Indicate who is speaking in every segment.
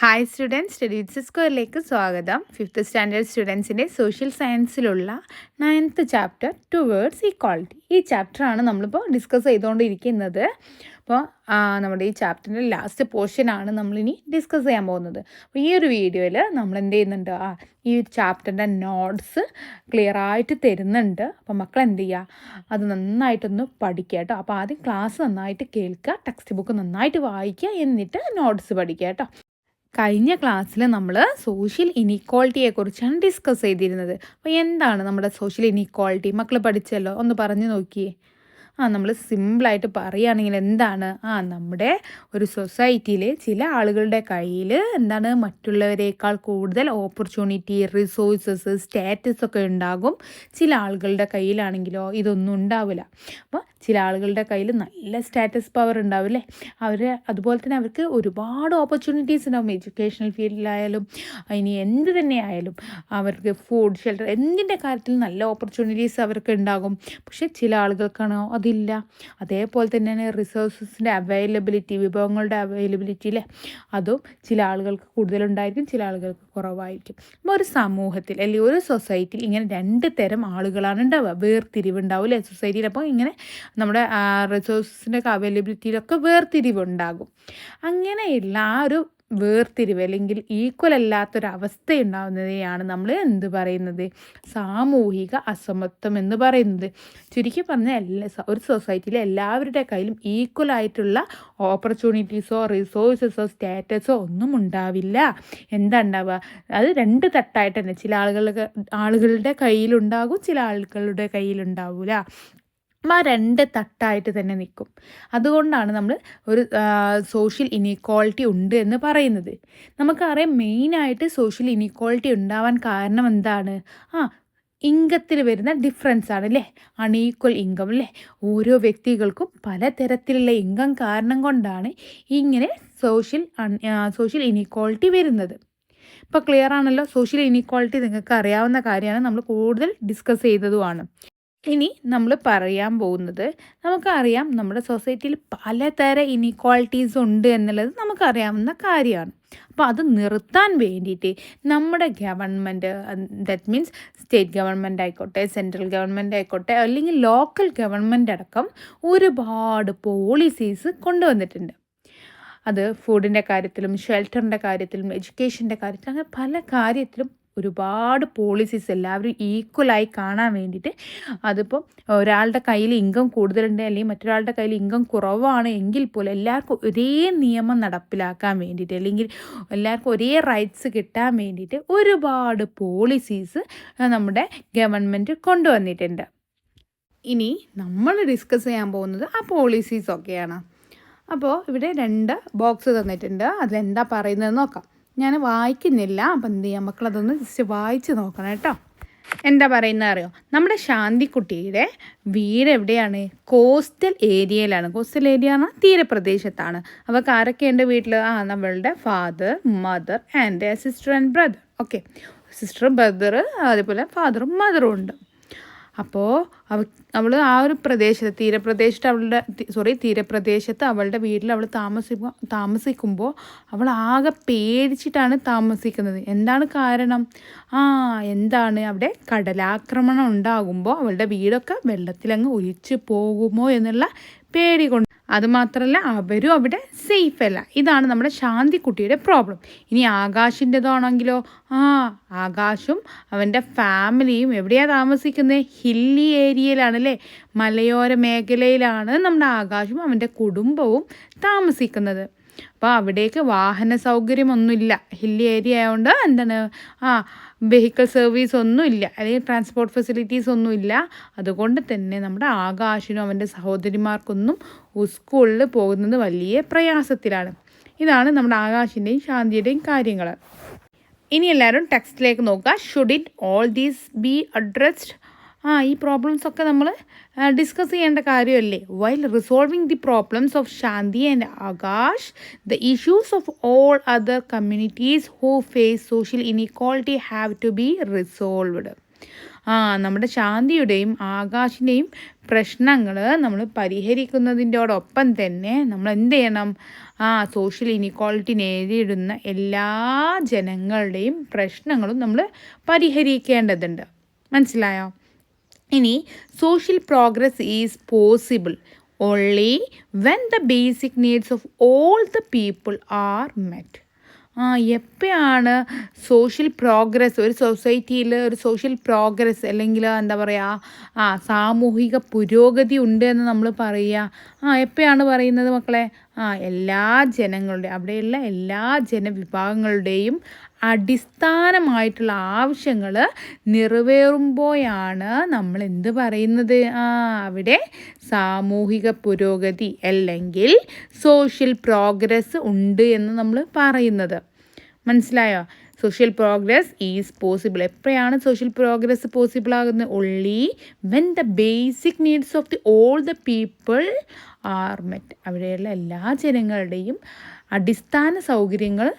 Speaker 1: Hi students, study with സ്ക്വയറിലേക്ക് സ്വാഗതം. 5th standard സ്റ്റുഡൻസിൻ്റെ സോഷ്യൽ സയൻസിലുള്ള 9th ചാപ്റ്റർ ടുവേർഡ്സ് ഈക്വാളിറ്റി. ഈ ചാപ്റ്ററാണ് നമ്മളിപ്പോൾ ഡിസ്കസ് ചെയ്തുകൊണ്ടിരിക്കുന്നത്. അപ്പോൾ നമ്മുടെ ഈ ചാപ്റ്ററിൻ്റെ ലാസ്റ്റ് പോർഷനാണ് നമ്മളിനി ഡിസ്കസ് ചെയ്യാൻ പോകുന്നത്. അപ്പോൾ ഈ ഒരു വീഡിയോയിൽ നമ്മൾ എന്ത് ചെയ്യുന്നുണ്ട്, ഈ ഒരു ചാപ്റ്ററിൻ്റെ നോട്ട്സ് ക്ലിയറായിട്ട് തരുന്നുണ്ട്. അപ്പോൾ മക്കൾ എന്ത് ചെയ്യുക, അത് നന്നായിട്ടൊന്ന് പഠിക്കുക കേട്ടോ. അപ്പോൾ ആദ്യം ക്ലാസ് നന്നായിട്ട് കേൾക്കുക, ടെക്സ്റ്റ് ബുക്ക് നന്നായിട്ട് വായിക്കുക, എന്നിട്ട് നോട്ട്സ് പഠിക്കുക കേട്ടോ. കഴിഞ്ഞ ക്ലാസ്സിൽ നമ്മൾ സോഷ്യൽ ഇനീക്വാളിറ്റിയെക്കുറിച്ചാണ് ഡിസ്കസ് ചെയ്തിരുന്നത്. അപ്പോൾ എന്താണ് നമ്മുടെ സോഷ്യൽ ഇനീക്വാളിറ്റി? മക്കൾ പഠിച്ചല്ലോ, ഒന്ന് പറഞ്ഞു നോക്കിയേ. നമ്മൾ സിമ്പിളായിട്ട് പറയുകയാണെങ്കിൽ എന്താണ്, നമ്മുടെ ഒരു സൊസൈറ്റിയിൽ ചില ആളുകളുടെ കയ്യിൽ എന്താണ് മറ്റുള്ളവരെക്കാൾ കൂടുതൽ ഓപ്പർച്യൂണിറ്റി, റിസോഴ്സസ്, സ്റ്റാറ്റസ് ഒക്കെ ഉണ്ടാകും. ചില ആളുകളുടെ കയ്യിലാണെങ്കിലോ ഇതൊന്നും ഉണ്ടാവില്ല. അപ്പോൾ ചില ആളുകളുടെ കയ്യിൽ നല്ല സ്റ്റാറ്റസ് പവർ ഉണ്ടാവില്ലേ, അതുപോലെ തന്നെ അവർക്ക് ഒരുപാട് ഓപ്പർച്യൂണിറ്റീസ് ഉണ്ടാവും. എഡ്യൂക്കേഷണൽ ഫീൽഡിലായാലും ഇനി എന്ത് തന്നെ ആയാലും അവർക്ക് ഫുഡ്, ഷെൽട്ടർ, എന്തിൻ്റെ കാര്യത്തിൽ നല്ല ഓപ്പർച്യൂണിറ്റീസ് അവർക്ക് ഉണ്ടാകും. പക്ഷേ ചില ആളുകൾക്കാണോ അതില്ല. അതേപോലെ തന്നെയാണ് റിസോഴ്സസിൻ്റെ അവൈലബിലിറ്റി, വിഭവങ്ങളുടെ അവൈലബിലിറ്റി അല്ലേ, അതും ചില ആളുകൾക്ക് കൂടുതലുണ്ടായിരിക്കും, ചില ആളുകൾക്ക് കുറവായിരിക്കും. അപ്പോൾ ഒരു സമൂഹത്തിൽ അല്ലെങ്കിൽ ഒരു സൊസൈറ്റിയിൽ ഇങ്ങനെ രണ്ട് തരം ആളുകളാണ് ഉണ്ടാവുക, വേർതിരിവുണ്ടാവും അല്ലേ സൊസൈറ്റിയിൽ. അപ്പോൾ ഇങ്ങനെ നമ്മുടെ റിസോഴ്സസിൻ്റെ അവൈലബിലിറ്റിയിലൊക്കെ വേർതിരിവുണ്ടാകും. അങ്ങനെയുള്ള ഒരു വേർതിരിവ് അല്ലെങ്കിൽ ഈക്വൽ അല്ലാത്തൊരവസ്ഥ ഉണ്ടാകുന്നതിനെയാണ് നമ്മൾ എന്ത് പറയുന്നത്, സാമൂഹിക അസമത്വം എന്ന് പറയുന്നത്. ചുരുക്കി പറഞ്ഞാൽ ഒരു സൊസൈറ്റിയിലെ എല്ലാവരുടെ കയ്യിലും ഈക്വൽ ആയിട്ടുള്ള ഓപ്പർച്യൂണിറ്റീസോ റിസോഴ്സസോ സ്റ്റാറ്റസോ ഒന്നും ഉണ്ടാവില്ല. എന്താ ഉണ്ടാവുക, അത് രണ്ട് തട്ടായിട്ട് തന്നെ ചില ആളുകളുടെ കയ്യിലുണ്ടാകും, ചില ആളുകളുടെ കയ്യിലുണ്ടാവില്ല. രണ്ട് തട്ടായിട്ട് തന്നെ നിൽക്കും. അതുകൊണ്ടാണ് നമ്മൾ ഒരു സോഷ്യൽ ഇനീക്വാളിറ്റി ഉണ്ട് എന്ന് പറയുന്നത്. നമുക്കറിയാം മെയിനായിട്ട് സോഷ്യൽ ഇനീക്വാളിറ്റി ഉണ്ടാവാൻ കാരണം എന്താണ്, ഇൻകത്തിൽ വരുന്ന ഡിഫറൻസ് ആണ് അല്ലേ, അൺഈക്വൽ ഇൻകം അല്ലേ. ഓരോ വ്യക്തികൾക്കും പലതരത്തിലുള്ള ഇൻകം കാരണം കൊണ്ടാണ് ഇങ്ങനെ സോഷ്യൽ ഇനീക്വാളിറ്റി വരുന്നത്. ഇപ്പോൾ ക്ലിയർ ആണല്ലോ, സോഷ്യൽ ഇനീക്വാളിറ്റി നിങ്ങൾക്ക് അറിയാവുന്ന കാര്യമാണ്, നമ്മൾ കൂടുതൽ ഡിസ്കസ് ചെയ്തതുമാണ്. ഇനി നമ്മൾ പറയാൻ പോകുന്നത്, നമുക്കറിയാം നമ്മുടെ സൊസൈറ്റിയിൽ പലതരം ഇനീക്വാളിറ്റീസ് ഉണ്ട് എന്നുള്ളത് നമുക്കറിയാവുന്ന കാര്യമാണ്. അപ്പോൾ അത് നിർത്താൻ വേണ്ടിയിട്ട് നമ്മുടെ government, that means state government ആയിക്കോട്ടെ, സെൻട്രൽ ഗവൺമെൻറ് ആയിക്കോട്ടെ, അല്ലെങ്കിൽ ലോക്കൽ ഗവൺമെൻറ് അടക്കം ഒരുപാട് പോളിസീസ് കൊണ്ടുവന്നിട്ടുണ്ട്. അത് ഫുഡിൻ്റെ കാര്യത്തിലും ഷെൽട്ടറിൻ്റെ കാര്യത്തിലും എഡ്യൂക്കേഷൻ്റെ കാര്യത്തിലും അങ്ങനെ പല കാര്യത്തിലും ഒരുപാട് പോളിസീസ് എല്ലാവരും ഈക്വലായി കാണാൻ വേണ്ടിയിട്ട്. അതിപ്പോൾ ഒരാളുടെ കയ്യിൽ ഇൻകം കൂടുതലുണ്ട് അല്ലെങ്കിൽ മറ്റൊരാളുടെ കയ്യിൽ ഇൻകം കുറവാണ് എങ്കിൽ പോലും എല്ലാവർക്കും ഒരേ നിയമം നടപ്പിലാക്കാൻ വേണ്ടിയിട്ട്, അല്ലെങ്കിൽ എല്ലാവർക്കും ഒരേ റൈറ്റ്സ് കിട്ടാൻ വേണ്ടിയിട്ട് ഒരുപാട് പോളിസീസ് നമ്മുടെ ഗവൺമെൻറ് കൊണ്ടുവന്നിട്ടുണ്ട്. ഇനി നമ്മൾ ഡിസ്കസ് ചെയ്യാൻ പോകുന്നത് ആ പോളിസീസൊക്കെയാണ്. അപ്പോൾ ഇവിടെ 2 ബോക്സ് തന്നിട്ടുണ്ട്, അതിലെന്താ പറയുന്നതെന്ന് നോക്കാം. ഞാൻ വായിക്കുന്നില്ല, അപ്പം എന്ത് ചെയ്യാം, മക്കളതൊന്ന് ജസ്റ്റ് വായിച്ച് നോക്കണം കേട്ടോ. എന്താ പറയുന്നത് അറിയോ, നമ്മുടെ ശാന്തിക്കുട്ടിയുടെ വീട് എവിടെയാണ്, കോസ്റ്റൽ ഏരിയയിലാണ്. കോസ്റ്റൽ ഏരിയ പറഞ്ഞാൽ തീരപ്രദേശത്താണ്. അവർക്ക് ആരൊക്കെയുണ്ട് വീട്ടിൽ, നമ്മളുടെ father, mother and sister and brother. Okay, sister, brother, അതേപോലെ ഫാദറും മദറും ഉണ്ട്. അപ്പോൾ അവൾ ആ ഒരു തീരപ്രദേശത്ത് അവളുടെ വീട്ടിൽ അവൾ താമസിക്കുമ്പോൾ അവൾ ആകെ പേടിച്ചിട്ടാണ് താമസിക്കുന്നത്. എന്താണ് കാരണം, എന്താണ് അവിടെ കടലാക്രമണം ഉണ്ടാകുമ്പോൾ അവളുടെ വീടൊക്കെ വെള്ളത്തിലങ്ങ് ഒലിച്ചു പോകുമോ എന്നുള്ള പേടി കൊണ്ട്. അതുമാത്രമല്ല അവരും അവിടെ സേഫ് അല്ല. ഇതാണ് നമ്മുടെ ശാന്തിക്കുട്ടിയുടെ പ്രോബ്ലം. ഇനി ആകാശിൻ്റെതാണെങ്കിലോ, ആകാശും അവൻ്റെ ഫാമിലിയും എവിടെയാണ് താമസിക്കുന്നത്, ഹില്ലി ഏരിയയിലാണല്ലേ, മലയോര മേഖലയിലാണ് നമ്മുടെ ആകാശും അവൻ്റെ കുടുംബവും താമസിക്കുന്നത്. അപ്പോൾ അവിടേക്ക് വാഹന സൗകര്യമൊന്നുമില്ല, ഹില്ലി ഏരിയ ആയതുകൊണ്ട് എന്താണ് വെഹിക്കിൾ സർവീസ് ഒന്നുമില്ല, അല്ലെങ്കിൽ ട്രാൻസ്പോർട്ട് ഫെസിലിറ്റീസ് ഒന്നുമില്ല. അതുകൊണ്ട് തന്നെ നമ്മുടെ ആകാശിനും അവൻ്റെ സഹോദരിമാർക്കൊന്നും സ്കൂളിൽ പോകുന്നത് വലിയ പ്രയാസത്തിലാണ്. ഇതാണ് നമ്മുടെ ആകാശിൻ്റെയും ശാന്തിയുടെയും കാര്യങ്ങൾ. ഇനി എല്ലാവരും ടെക്സ്റ്റിലേക്ക് നോക്കുക. Should it all these be addressed? ഈ പ്രോബ്ലംസൊക്കെ നമ്മൾ ഡിസ്കസ് ചെയ്യേണ്ട കാര്യമല്ലേ. While resolving the problems of Shanti and Akash, the issues of all other communities who face social inequality have to be resolved. നമ്മുടെ ശാന്തിയുടെയും ആകാശിൻ്റെയും പ്രശ്നങ്ങൾ നമ്മൾ പരിഹരിക്കുന്നതിൻ്റോടൊപ്പം തന്നെ നമ്മൾ എന്ത് ചെയ്യണം? സോഷ്യൽ ഇനീക്വാളിറ്റി നേരിടുന്ന എല്ലാ ജനങ്ങളുടെയും പ്രശ്നങ്ങളും നമ്മൾ പരിഹരിക്കേണ്ടതുണ്ട്. മനസ്സിലായോ? ഇനി social progress is possible only when the basic needs of all the people are met. എപ്പോഴാണ് സോഷ്യൽ പ്രോഗ്രസ് ഒരു സൊസൈറ്റിയിൽ ഒരു സോഷ്യൽ പ്രോഗ്രസ് അല്ലെങ്കിൽ എന്താ പറയുക സാമൂഹിക പുരോഗതി ഉണ്ട് എന്ന് നമ്മൾ പറയുക എപ്പോഴാണ് പറയുന്നത് മക്കളെ? എല്ലാ ജനങ്ങളുടെയും അവിടെയുള്ള എല്ലാ ജനവിഭാഗങ്ങളുടെയും അടിസ്ഥാനമായിട്ടുള്ള ആവശ്യങ്ങൾ നിറവേറുമ്പോഴാണ് നമ്മൾ എന്ത് പറയുന്നത്? അവിടെ സാമൂഹിക പുരോഗതി അല്ലെങ്കിൽ സോഷ്യൽ പ്രോഗ്രസ് ഉണ്ട് എന്ന് നമ്മൾ പറയുന്നത്. മനസ്സിലായോ? Social progress is possible. എപ്പോഴാണ് സോഷ്യൽ പ്രോഗ്രസ് പോസിബിൾ ആകുന്നത്? Only when the basic needs of all the people are met. അവിടെയുള്ള എല്ലാ ജനങ്ങളുടെയും അടിസ്ഥാന സൗകര്യങ്ങൾ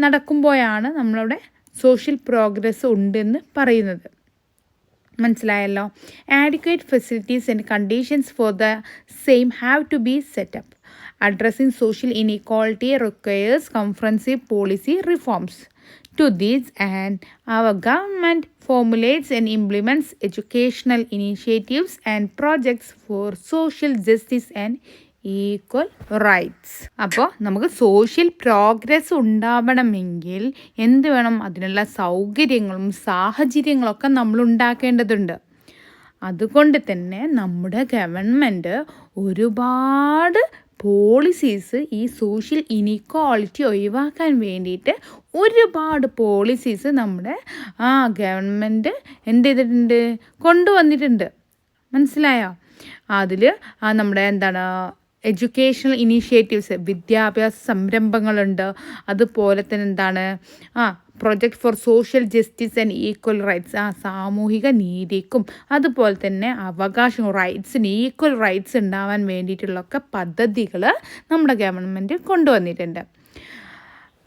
Speaker 1: നടക്കുമ്പോഴാണ് നമ്മളവിടെ സോഷ്യൽ പ്രോഗ്രസ് ഉണ്ടെന്ന് പറയുന്നത്. മനസ്സിലായല്ലോ? Adequate facilities and conditions for the same have to be set up. Addressing social inequality requires comprehensive policy reforms. To this end, our government formulates and implements educational initiatives and projects for social justice and equal rights. അപ്പോൾ നമുക്ക് social progress ഉണ്ടാവണമെങ്കിൽ എന്ത് വേണം? അതിനുള്ള സൗകര്യങ്ങളും സാഹചര്യങ്ങളൊക്കെ നമ്മൾ ഉണ്ടാക്കേണ്ടതുണ്ട്. അതുകൊണ്ട് തന്നെ നമ്മുടെ ഗവൺമെൻറ് ഒരുപാട് പോളിസീസ് ഈ സോഷ്യൽ ഇനീക്വാളിറ്റി ഒഴിവാക്കാൻ വേണ്ടിയിട്ട് ഒരുപാട് പോളിസീസ് നമ്മുടെ ഗവൺമെൻറ് എന്ത് ചെയ്തിട്ടുണ്ട്? കൊണ്ടുവന്നിട്ടുണ്ട്. മനസ്സിലായോ? അതിൽ നമ്മുടെ എഡ്യൂക്കേഷണൽ ഇനീഷ്യേറ്റീവ്സ് വിദ്യാഭ്യാസ സംരംഭങ്ങളുണ്ട്. അതുപോലെ തന്നെ project for social justice and equal rights. സാമൂഹിക നീതിക്കും അതുപോലെ തന്നെ അവകാശം റൈറ്റ്സിന് ഈക്വൽ റൈറ്റ്സ് ഉണ്ടാവാൻ വേണ്ടിയിട്ടുള്ളൊക്കെ പദ്ധതികൾ നമ്മുടെ ഗവൺമെൻറ് കൊണ്ടുവന്നിട്ടുണ്ട്.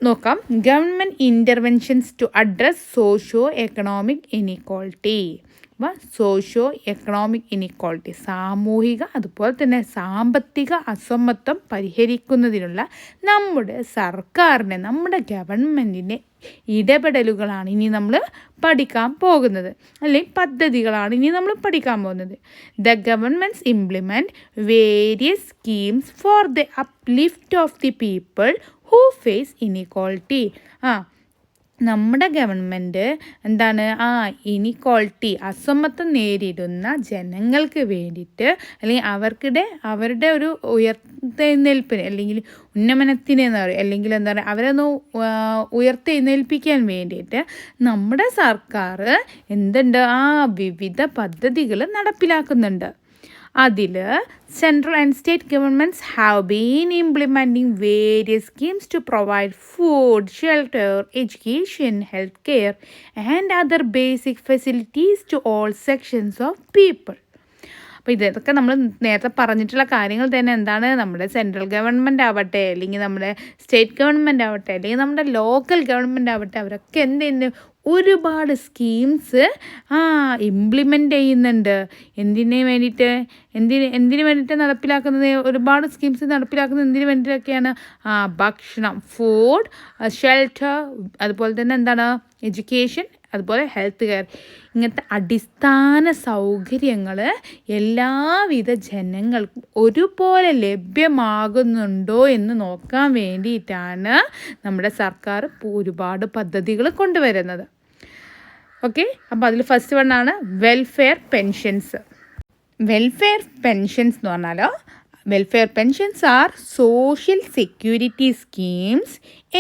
Speaker 1: നോക്കാം. Government interventions to address socio economic inequality. Socio economic inequality സാമൂഹിക അതുപോലെ തന്നെ സാമ്പത്തിക അസമത്വം പരിഹരിക്കുന്നതിനുള്ള നമ്മുടെ സർക്കാരിൻ്റെ നമ്മുടെ ഗവൺമെൻറ്റിൻ്റെ ഇടപെടലുകളാണ് ഇനി നമ്മൾ പഠിക്കാൻ പോകുന്നത്, അല്ലെങ്കിൽ പദ്ധതികളാണ് ഇനി നമ്മൾ പഠിക്കാൻ പോകുന്നത്. The governments implement various schemes for the uplift of the people who face inequality. നമ്മുടെ ഗവൺമെൻറ് ഇനീക്വാളിറ്റി അസമത്വം നേരിടുന്ന ജനങ്ങൾക്ക് വേണ്ടിയിട്ട് അല്ലെങ്കിൽ അവരുടെ ഒരു ഉയർത്തെഴുന്നേൽപ്പിന് അല്ലെങ്കിൽ ഉന്നമനത്തിന് അല്ലെങ്കിൽ അവരൊന്ന് ഉയർത്തെഴുന്നേൽപ്പിക്കാൻ വേണ്ടിയിട്ട് നമ്മുടെ സർക്കാർ വിവിധ പദ്ധതികൾ നടപ്പിലാക്കുന്നുണ്ട്. അതിൽ central and state governments have been implementing various schemes to provide food, shelter, education, health care and other basic facilities to all sections of people. അപ്പോൾ ഇതൊക്കെ നമ്മൾ നേരത്തെ പറഞ്ഞിട്ടുള്ള കാര്യങ്ങൾ തന്നെ നമ്മുടെ സെൻട്രൽ ഗവൺമെൻറ് ആവട്ടെ അല്ലെങ്കിൽ നമ്മുടെ സ്റ്റേറ്റ് ഗവൺമെൻറ് ആവട്ടെ അല്ലെങ്കിൽ നമ്മുടെ ലോക്കൽ ഗവൺമെൻറ് ആവട്ടെ അവരൊക്കെ ഒരുപാട് സ്കീംസ് ഇംപ്ലിമെൻ്റ് ചെയ്യുന്നുണ്ട്. എന്തിനു വേണ്ടിയിട്ട് നടപ്പിലാക്കുന്നത്? ഒരുപാട് സ്കീംസ് നടപ്പിലാക്കുന്നത് എന്തിനു വേണ്ടിയിട്ടൊക്കെയാണ്? ഭക്ഷണം, ഫുഡ്, ഷെൽട്ടർ, അതുപോലെ തന്നെ എഡ്യൂക്കേഷൻ, അതുപോലെ ഹെൽത്ത് കെയർ. ഇങ്ങനത്തെ അടിസ്ഥാന സൗകര്യങ്ങൾ എല്ലാവിധ ജനങ്ങൾക്കും ഒരുപോലെ ലഭ്യമാകുന്നുണ്ടോ എന്ന് നോക്കാൻ വേണ്ടിയിട്ടാണ് നമ്മുടെ സർക്കാർ ഒരുപാട് പദ്ധതികൾ കൊണ്ടുവരുന്നത്. ഓക്കെ, അപ്പോൾ അതിൽ ഫസ്റ്റ് വണ്ണാണ് വെൽഫെയർ പെൻഷൻസ്. വെൽഫെയർ പെൻഷൻസ് എന്ന് പറഞ്ഞാൽ welfare pensions are social security schemes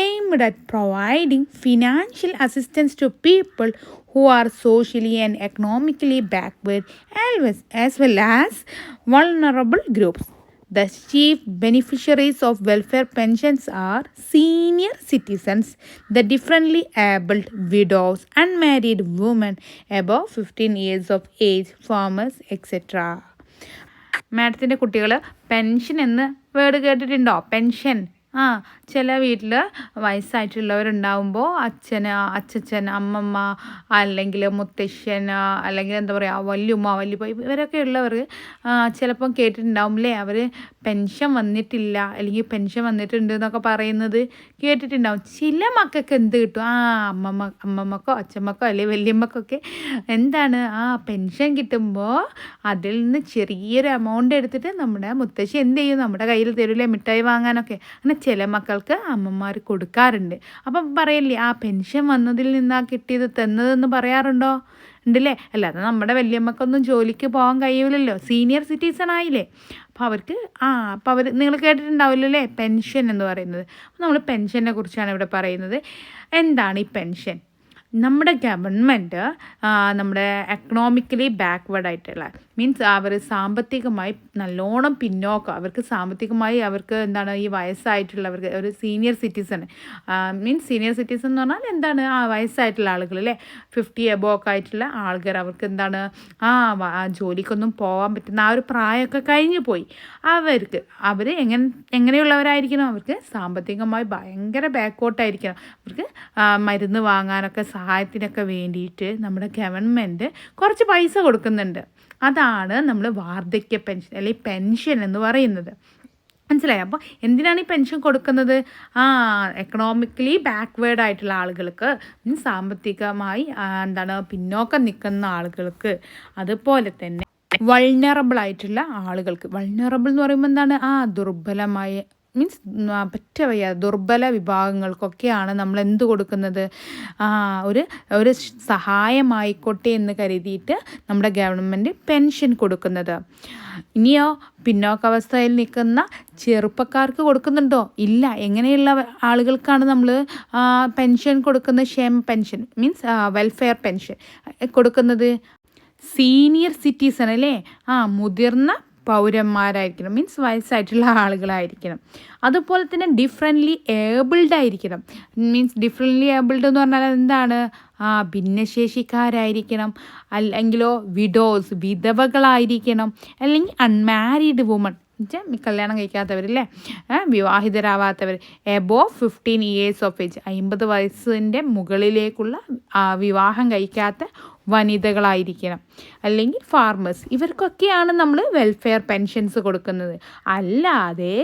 Speaker 1: aimed at providing financial assistance to people who are socially and economically backward as well as vulnerable groups. The chief beneficiaries of welfare pensions are senior citizens, the differently abled, widows, unmarried women above 15 years of age, farmers, etc. മാഡത്തിൻ്റെ കുട്ടികൾ pension എന്ന് word കേട്ടിട്ടുണ്ടോ? Pension ചില വീട്ടിൽ വയസ്സായിട്ടുള്ളവരുണ്ടാവുമ്പോൾ അച്ചച്ചൻ, അമ്മമ്മ, അല്ലെങ്കിൽ മുത്തശ്ശൻ, അല്ലെങ്കിൽ എന്താ പറയുക വല്യുമ്മ, വല്യുപ്പ ഇവരൊക്കെ ഉള്ളവർ ചിലപ്പം കേട്ടിട്ടുണ്ടാവും അല്ലേ, അവർ പെൻഷൻ വന്നിട്ടില്ല അല്ലെങ്കിൽ പെൻഷൻ വന്നിട്ടുണ്ട് എന്നൊക്കെ പറയുന്നത് കേട്ടിട്ടുണ്ടാവും. ചില മക്കൾക്ക് എന്ത് കിട്ടും, അമ്മമ്മക്കോ അച്ഛമ്മക്കോ അല്ലെങ്കിൽ വല്യമ്മക്കൊക്കെ എന്താണ് പെൻഷൻ കിട്ടുമ്പോൾ അതിൽ നിന്ന് ചെറിയൊരു എമൗണ്ട് എടുത്തിട്ട് നമ്മുടെ മുത്തശ്ശി എന്ത് ചെയ്യും, നമ്മുടെ കയ്യിൽ തരില്ലേ മിഠായി വാങ്ങാനൊക്കെ. അങ്ങനെ ചില മക്കൾക്ക് അമ്മമാർ കൊടുക്കാറുണ്ട്. അപ്പം പറയില്ലേ പെൻഷൻ വന്നതിൽ നിന്നാ കിട്ടിയത് തന്നതെന്ന് പറയാറുണ്ടോ? ഉണ്ടല്ലേ. അല്ലാതെ നമ്മുടെ വല്യമ്മക്കൊന്നും ജോലിക്ക് പോകാൻ കഴിയില്ലല്ലോ, സീനിയർ സിറ്റിസൺ ആയില്ലേ. അപ്പോൾ അവർക്ക് അപ്പോൾ അവർ നിങ്ങൾ കേട്ടിട്ടുണ്ടാവില്ലോ അല്ലേ പെൻഷൻ എന്ന് പറയുന്നത്. അപ്പോൾ നമ്മൾ പെൻഷനെ കുറിച്ചാണ് ഇവിടെ പറയുന്നത്. എന്താണ് ഈ പെൻഷൻ? നമ്മുടെ ഗവൺമെൻറ് നമ്മുടെ എക്കണോമിക്കലി ബാക്ക്വേർഡ് ആയിട്ടുള്ള മീൻസ് അവർ സാമ്പത്തികമായി നല്ലോണം പിന്നോക്കം, അവർക്ക് സാമ്പത്തികമായി അവർക്ക് എന്താണ് ഈ വയസ്സായിട്ടുള്ളവർക്ക് ഒരു senior citizen means senior citizen എന്ന് പറഞ്ഞാൽ എന്താണ് വയസ്സായിട്ടുള്ള ആളുകൾ അല്ലേ, 50 എബോ ഒക്കെ ആയിട്ടുള്ള ആൾക്കാർ, അവർക്ക് എന്താണ് ജോലിക്കൊന്നും പോകാൻ പറ്റുന്ന ഒരു പ്രായമൊക്കെ കഴിഞ്ഞു പോയി. അവർ എങ്ങനെയുള്ളവരായിരിക്കണം, അവർക്ക് സാമ്പത്തികമായി ഭയങ്കര ബാക്ക്വേർഡായിരിക്കണം. അവർക്ക് മരുന്ന് വാങ്ങാനൊക്കെ സഹായത്തിനൊക്കെ വേണ്ടിയിട്ട് നമ്മുടെ ഗവൺമെൻറ് കുറച്ച് പൈസ കൊടുക്കുന്നുണ്ട്. അതാണ് നമ്മൾ വാർദ്ധക്യ പെൻഷൻ അല്ലെങ്കിൽ പെൻഷൻ എന്ന് പറയുന്നത്. മനസ്സിലായി? അപ്പോൾ എന്തിനാണ് ഈ പെൻഷൻ കൊടുക്കുന്നത്? എക്കണോമിക്കലി ബാക്ക്വേർഡ് ആയിട്ടുള്ള ആളുകൾക്ക്, സാമ്പത്തികമായി പിന്നോക്കം നിൽക്കുന്ന ആളുകൾക്ക്, അതുപോലെ തന്നെ വൾനറബിൾ ആയിട്ടുള്ള ആളുകൾക്ക്. വൾനറബിൾ എന്ന് പറയുമ്പോൾ എന്താണ്, ദുർബലമായ മീൻസ് പറ്റവയ്യ ദുർബല വിഭാഗങ്ങൾക്കൊക്കെയാണ് നമ്മൾ എന്ത് കൊടുക്കുന്നത്, ഒരു സഹായമായിക്കോട്ടെ എന്ന് കരുതിയിട്ട് നമ്മുടെ ഗവൺമെൻറ് പെൻഷൻ കൊടുക്കുന്നത്. ഇനിയോ പിന്നോക്കാവസ്ഥയിൽ നിൽക്കുന്ന ചെറുപ്പക്കാർക്ക് കൊടുക്കുന്നുണ്ടോ? ഇല്ല. എങ്ങനെയുള്ള ആളുകൾക്കാണ് നമ്മൾ പെൻഷൻ കൊടുക്കുന്നത്? ക്ഷേമ പെൻഷൻ മീൻസ് വെൽഫെയർ പെൻഷൻ കൊടുക്കുന്നത് സീനിയർ സിറ്റിസൺ അല്ലേ, മുതിർന്ന പൗരന്മാരായിരിക്കണം, മീൻസ് വയസ്സായിട്ടുള്ള ആളുകളായിരിക്കണം. അതുപോലെ തന്നെ ഡിഫറെൻ്റ്ലി ഏബിൾഡ് ആയിരിക്കണം. മീൻസ് ഡിഫറെൻ്റ്ലി ഏബിൾഡ് എന്ന് പറഞ്ഞാൽ എന്താണ്, ഭിന്നശേഷിക്കാരായിരിക്കണം, അല്ലെങ്കിലോ വിഡോസ് വിധവകളായിരിക്കണം, അല്ലെങ്കിൽ അൺമാരീഡ് വുമൺ കല്യാണം കഴിക്കാത്തവരല്ലേ, വിവാഹിതരാവാത്തവർ, എബോ 15 ഇയേഴ്സ് ഓഫ് ഏജ് 50 വയസ്സിൻ്റെ മുകളിലേക്കുള്ള വിവാഹം കഴിക്കാത്ത വനിതകളായിരിക്കണം, അല്ലെങ്കിൽ ഫാർമേഴ്സ്. ഇവർക്കൊക്കെയാണ് നമ്മൾ വെൽഫെയർ പെൻഷൻസ് കൊടുക്കുന്നത്. അല്ലാതെ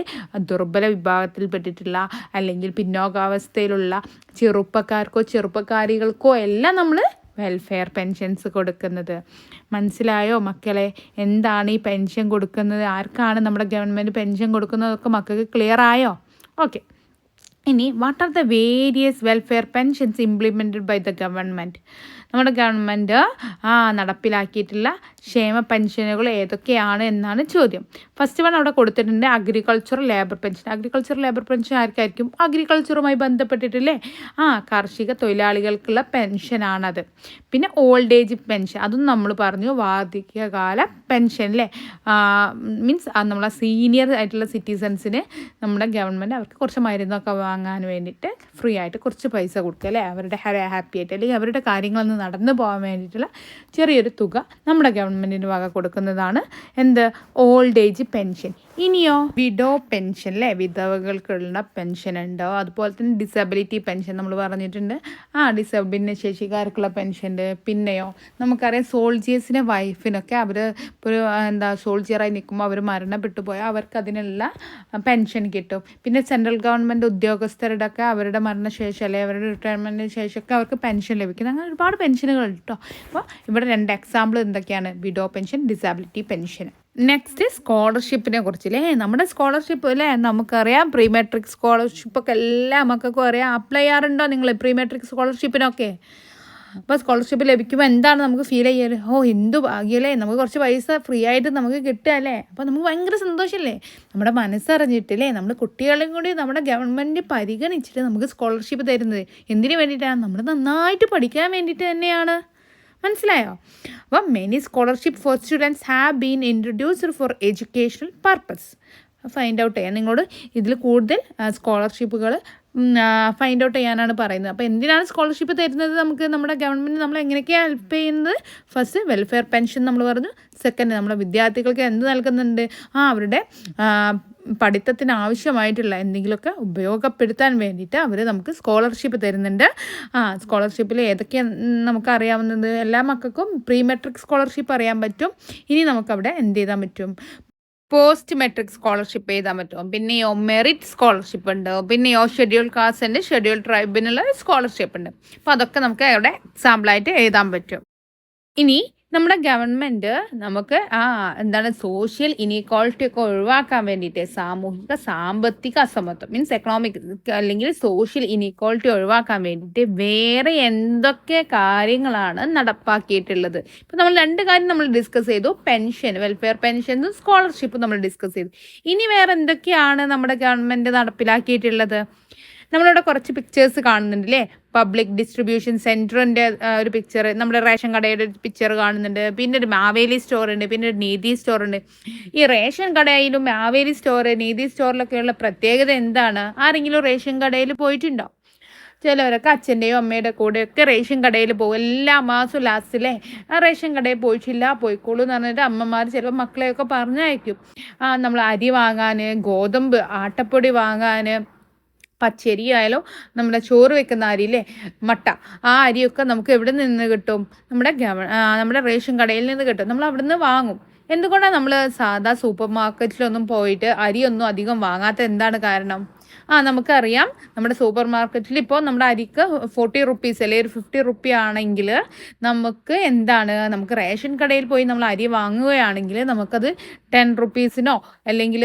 Speaker 1: ദുർബല വിഭാഗത്തിൽപ്പെട്ടിട്ടുള്ള അല്ലെങ്കിൽ പിന്നോക്കാവസ്ഥയിലുള്ള ചെറുപ്പക്കാരികൾക്കോ എല്ലാം നമ്മൾ വെൽഫെയർ പെൻഷൻസ് കൊടുക്കുന്നത്. മനസ്സിലായോ മക്കളെ? എന്താണ് ഈ പെൻഷൻ കൊടുക്കുന്നത്, ആർക്കാണ് നമ്മുടെ ഗവൺമെൻറ് പെൻഷൻ കൊടുക്കുന്നതൊക്കെ മക്കൾക്ക് ക്ലിയർ ആയോ? ഓക്കെ. ഇനി what are the various welfare pensions implemented by the government? നമ്മുടെ ഗവൺമെൻറ് നടപ്പിലാക്കിയിട്ടുള്ള ക്ഷേമ പെൻഷനുകൾ ഏതൊക്കെയാണ് എന്നാണ് ചോദ്യം. ഫസ്റ്റ് വൺ അവിടെ കൊടുത്തിട്ടുണ്ട് agricultural labour pension. Agricultural labour pension ആർക്കായിരിക്കും? അഗ്രികൾച്ചറുമായി ബന്ധപ്പെട്ടിട്ടില്ലേ, കാർഷിക തൊഴിലാളികൾക്കുള്ള പെൻഷനാണത്. പിന്നെ ഓൾഡ് ഏജ് പെൻഷൻ, അതും നമ്മൾ പറഞ്ഞു വാർദ്ധക്യകാല പെൻഷൻ അല്ലേ, മീൻസ് നമ്മളെ സീനിയർ ആയിട്ടുള്ള സിറ്റിസൺസിന് നമ്മുടെ ഗവൺമെൻറ് അവർക്ക് കുറച്ച് മരുന്നൊക്കെ വാങ്ങാൻ വേണ്ടിയിട്ട് ഫ്രീ ആയിട്ട് കുറച്ച് പൈസ കൊടുക്കുക അല്ലേ, അവരുടെ ഹാപ്പി ആയിട്ട് അല്ലെങ്കിൽ അവരുടെ കാര്യങ്ങളൊന്ന് നടന്നു പോകാൻ വേണ്ടിയിട്ടുള്ള ചെറിയൊരു തുക നമ്മുടെ ഗവൺമെൻറ്റിന് വക കൊടുക്കുന്നതാണ് എന്ത്, ഓൾഡ് ഏജ് പെൻഷൻ. ഇനിയോ വിഡോ പെൻഷൻ അല്ലേ, വിധവകൾക്കുള്ള പെൻഷൻ ഉണ്ടോ. അതുപോലെ തന്നെ ഡിസബിലിറ്റി പെൻഷൻ നമ്മൾ പറഞ്ഞിട്ടുണ്ട്, ഭിന്നശേഷിക്കാർക്കുള്ള പെൻഷൻ ഉണ്ട്. പിന്നെയോ നമുക്കറിയാം സോൾജിയേഴ്സിൻ്റെ വൈഫിനൊക്കെ അവർ ഒരു സോൾജിയറായി നിൽക്കുമ്പോൾ അവർ മരണപ്പെട്ടു പോയാൽ അവർക്ക് അതിനുള്ള പെൻഷൻ കിട്ടും. പിന്നെ സെൻട്രൽ ഗവൺമെൻറ് ഉദ്യോഗസ്ഥരുടെ ഒക്കെ അവരുടെ മരണശേഷം അല്ലെങ്കിൽ അവരുടെ റിട്ടയർമെൻറ്റിന് ശേഷമൊക്കെ അവർക്ക് പെൻഷൻ ലഭിക്കുന്നത്. അങ്ങനെ ഒരുപാട് പെൻഷനുകൾ കേട്ടോ. അപ്പോൾ ഇവിടെ 2 എക്സാമ്പിൾ എന്തൊക്കെയാണ്, widow pension, disability pension. Next സ്കോളർഷിപ്പിനെ കുറിച്ചില്ലേ, നമ്മുടെ സ്കോളർഷിപ്പ് അല്ലേ നമുക്കറിയാം, പ്രീ മെട്രിക് സ്കോളർഷിപ്പൊക്കെ എല്ലാ മക്കൾക്കും അറിയാം. അപ്ലൈ ചെയ്യാറുണ്ടോ നിങ്ങൾ പ്രീ മെട്രിക് സ്കോളർഷിപ്പിനൊക്കെ? അപ്പോൾ സ്കോളർഷിപ്പ് ലഭിക്കുമ്പോൾ എന്താണ് നമുക്ക് ഫീൽ ചെയ്യുക, എന്തു ഭാഗ്യമല്ലേ, നമുക്ക് കുറച്ച് പൈസ ഫ്രീ ആയിട്ട് നമുക്ക് കിട്ടുകയല്ലേ. അപ്പോൾ നമുക്ക് ഭയങ്കര സന്തോഷമല്ലേ, നമ്മുടെ മനസ്സറിഞ്ഞിട്ടില്ലേ, നമ്മൾ കുട്ടികളെയും കൂടി നമ്മുടെ ഗവൺമെൻറ് പരിഗണിച്ചിട്ട് നമുക്ക് സ്കോളർഷിപ്പ് തരുന്നത്. എന്തിനു വേണ്ടിയിട്ടാണ്? നമ്മൾ നന്നായിട്ട് പഠിക്കാൻ വേണ്ടിയിട്ട് തന്നെയാണ്. മനസ്സിലായോ? അപ്പോൾ many scholarship for students have been introduced four educational purpose. Find out ചെയ്യാം നിങ്ങളോട് ഇതിൽ കൂടുതൽ സ്കോളർഷിപ്പുകൾ ഫൈൻഡ് ഔട്ട് ചെയ്യാനാണ് പറയുന്നത്. അപ്പോൾ എന്തിനാണ് സ്കോളർഷിപ്പ് തരുന്നത്? നമുക്ക് നമ്മുടെ ഗവൺമെൻറ് നമ്മൾ എങ്ങനെയൊക്കെയാണ് ഹെൽപ്പ് ചെയ്യുന്നത്? ഫസ്റ്റ് വെൽഫെയർ പെൻഷൻ നമ്മൾ പറഞ്ഞു. സെക്കൻഡ് നമ്മുടെ വിദ്യാർത്ഥികൾക്ക് എന്ത് നൽകുന്നുണ്ട്? അവരുടെ പഠിത്തത്തിന് ആവശ്യമായിട്ടുള്ള എന്തെങ്കിലുമൊക്കെ ഉപയോഗപ്പെടുത്താൻ വേണ്ടിയിട്ട് അവർ നമുക്ക് സ്കോളർഷിപ്പ് തരുന്നുണ്ട്. സ്കോളർഷിപ്പിൽ ഏതൊക്കെയാണ് നമുക്കറിയാവുന്നത്? എല്ലാ മക്കൾക്കും പ്രീ മെട്രിക് സ്കോളർഷിപ്പ് അറിയാൻ പറ്റും. ഇനി നമുക്കവിടെ എന്ത് ചെയ്താൻ പറ്റും? പോസ്റ്റ് മെട്രിക് സ്കോളർഷിപ്പ് എഴുതാൻ പറ്റും. പിന്നെയോ മെറിറ്റ് സ്കോളർഷിപ്പ് ഉണ്ട്. പിന്നെയോ ഷെഡ്യൂൾ കാസ്റ്റ് ആൻഡ് ഷെഡ്യൂൾ ട്രൈബിനുള്ള സ്കോളർഷിപ്പ് ഉണ്ട്. അപ്പോൾ അതൊക്കെ നമുക്ക് അവിടെ എക്സാമ്പിളായിട്ട് എഴുതാൻ പറ്റും. ഇനി നമ്മുടെ ഗവൺമെൻറ് നമുക്ക് എന്താണ് സോഷ്യൽ ഇനീക്വാളിറ്റി ഒക്കെ ഒഴിവാക്കാൻ വേണ്ടിയിട്ട് സാമൂഹിക സാമ്പത്തിക അസമത്വം മീൻസ് എക്കണോമിക് അല്ലെങ്കിൽ സോഷ്യൽ ഇനീക്വാളിറ്റി ഒഴിവാക്കാൻ വേണ്ടിയിട്ട് വേറെ എന്തൊക്കെ കാര്യങ്ങളാണ് നടപ്പാക്കിയിട്ടുള്ളത്? ഇപ്പം നമ്മൾ 2 കാര്യം നമ്മൾ ഡിസ്കസ് ചെയ്തു. പെൻഷൻ, വെൽഫെയർ പെൻഷനും സ്കോളർഷിപ്പും നമ്മൾ ഡിസ്കസ് ചെയ്തു. ഇനി വേറെ എന്തൊക്കെയാണ് നമ്മുടെ ഗവൺമെൻറ് നടപ്പിലാക്കിയിട്ടുള്ളത്? നമ്മളിവിടെ കുറച്ച് പിക്ചേഴ്സ് കാണുന്നുണ്ട് അല്ലേ? പബ്ലിക് ഡിസ്ട്രിബ്യൂഷൻ സെൻറ്ററിൻ്റെ ഒരു പിക്ചർ, നമ്മുടെ റേഷൻ കടയുടെ ഒരു പിക്ചർ കാണുന്നുണ്ട്. പിന്നെ ഒരു മാവേലി സ്റ്റോർ ഉണ്ട്, പിന്നെ ഒരു നീതി സ്റ്റോർ ഉണ്ട്. ഈ റേഷൻ കടയിലും മാവേലി സ്റ്റോർ, നീതി സ്റ്റോറിലൊക്കെയുള്ള പ്രത്യേകത എന്താണ്? ആരെങ്കിലും റേഷൻ കടയിൽ പോയിട്ടുണ്ടോ? ചിലവരൊക്കെ അച്ഛൻ്റെയോ അമ്മയുടെ കൂടെയൊക്കെ റേഷൻ കടയിൽ പോകും. എല്ലാ മാസവും ലാസ്റ്റിലെ റേഷൻ കടയിൽ പോയിട്ടില്ല, പോയിക്കോളൂ എന്ന് പറഞ്ഞിട്ട് അമ്മമാർ ചിലപ്പോൾ മക്കളെയൊക്കെ പറഞ്ഞയക്കും. നമ്മൾ അരി വാങ്ങാൻ, ഗോതമ്പ് ആട്ടപ്പൊടി വാങ്ങാൻ, പച്ചരി ആയാലോ നമ്മുടെ ചോറ് വെക്കുന്ന അരിയില്ലേ, മട്ട, ആ അരിയൊക്കെ നമുക്ക് എവിടെ നിന്ന് കിട്ടും? നമ്മുടെ റേഷൻ കടയിൽ നിന്ന് കിട്ടും. നമ്മൾ അവിടെ നിന്ന് വാങ്ങും. എന്തുകൊണ്ടാണ് നമ്മൾ സാധാ സൂപ്പർ മാർക്കറ്റിലൊന്നും പോയിട്ട് അരിയൊന്നും അധികം വാങ്ങാത്ത? എന്താണ് കാരണം? നമുക്കറിയാം, നമ്മുടെ സൂപ്പർ മാർക്കറ്റിൽ ഇപ്പോൾ നമ്മുടെ അരിക്ക് 40 റുപ്പീസ് അല്ലെങ്കിൽ ഒരു 50 റുപ്പി ആണെങ്കിൽ നമുക്ക് റേഷൻ കടയിൽ പോയി നമ്മൾ അരി വാങ്ങുകയാണെങ്കിൽ നമുക്കത് 10 റുപ്പീസിനോ അല്ലെങ്കിൽ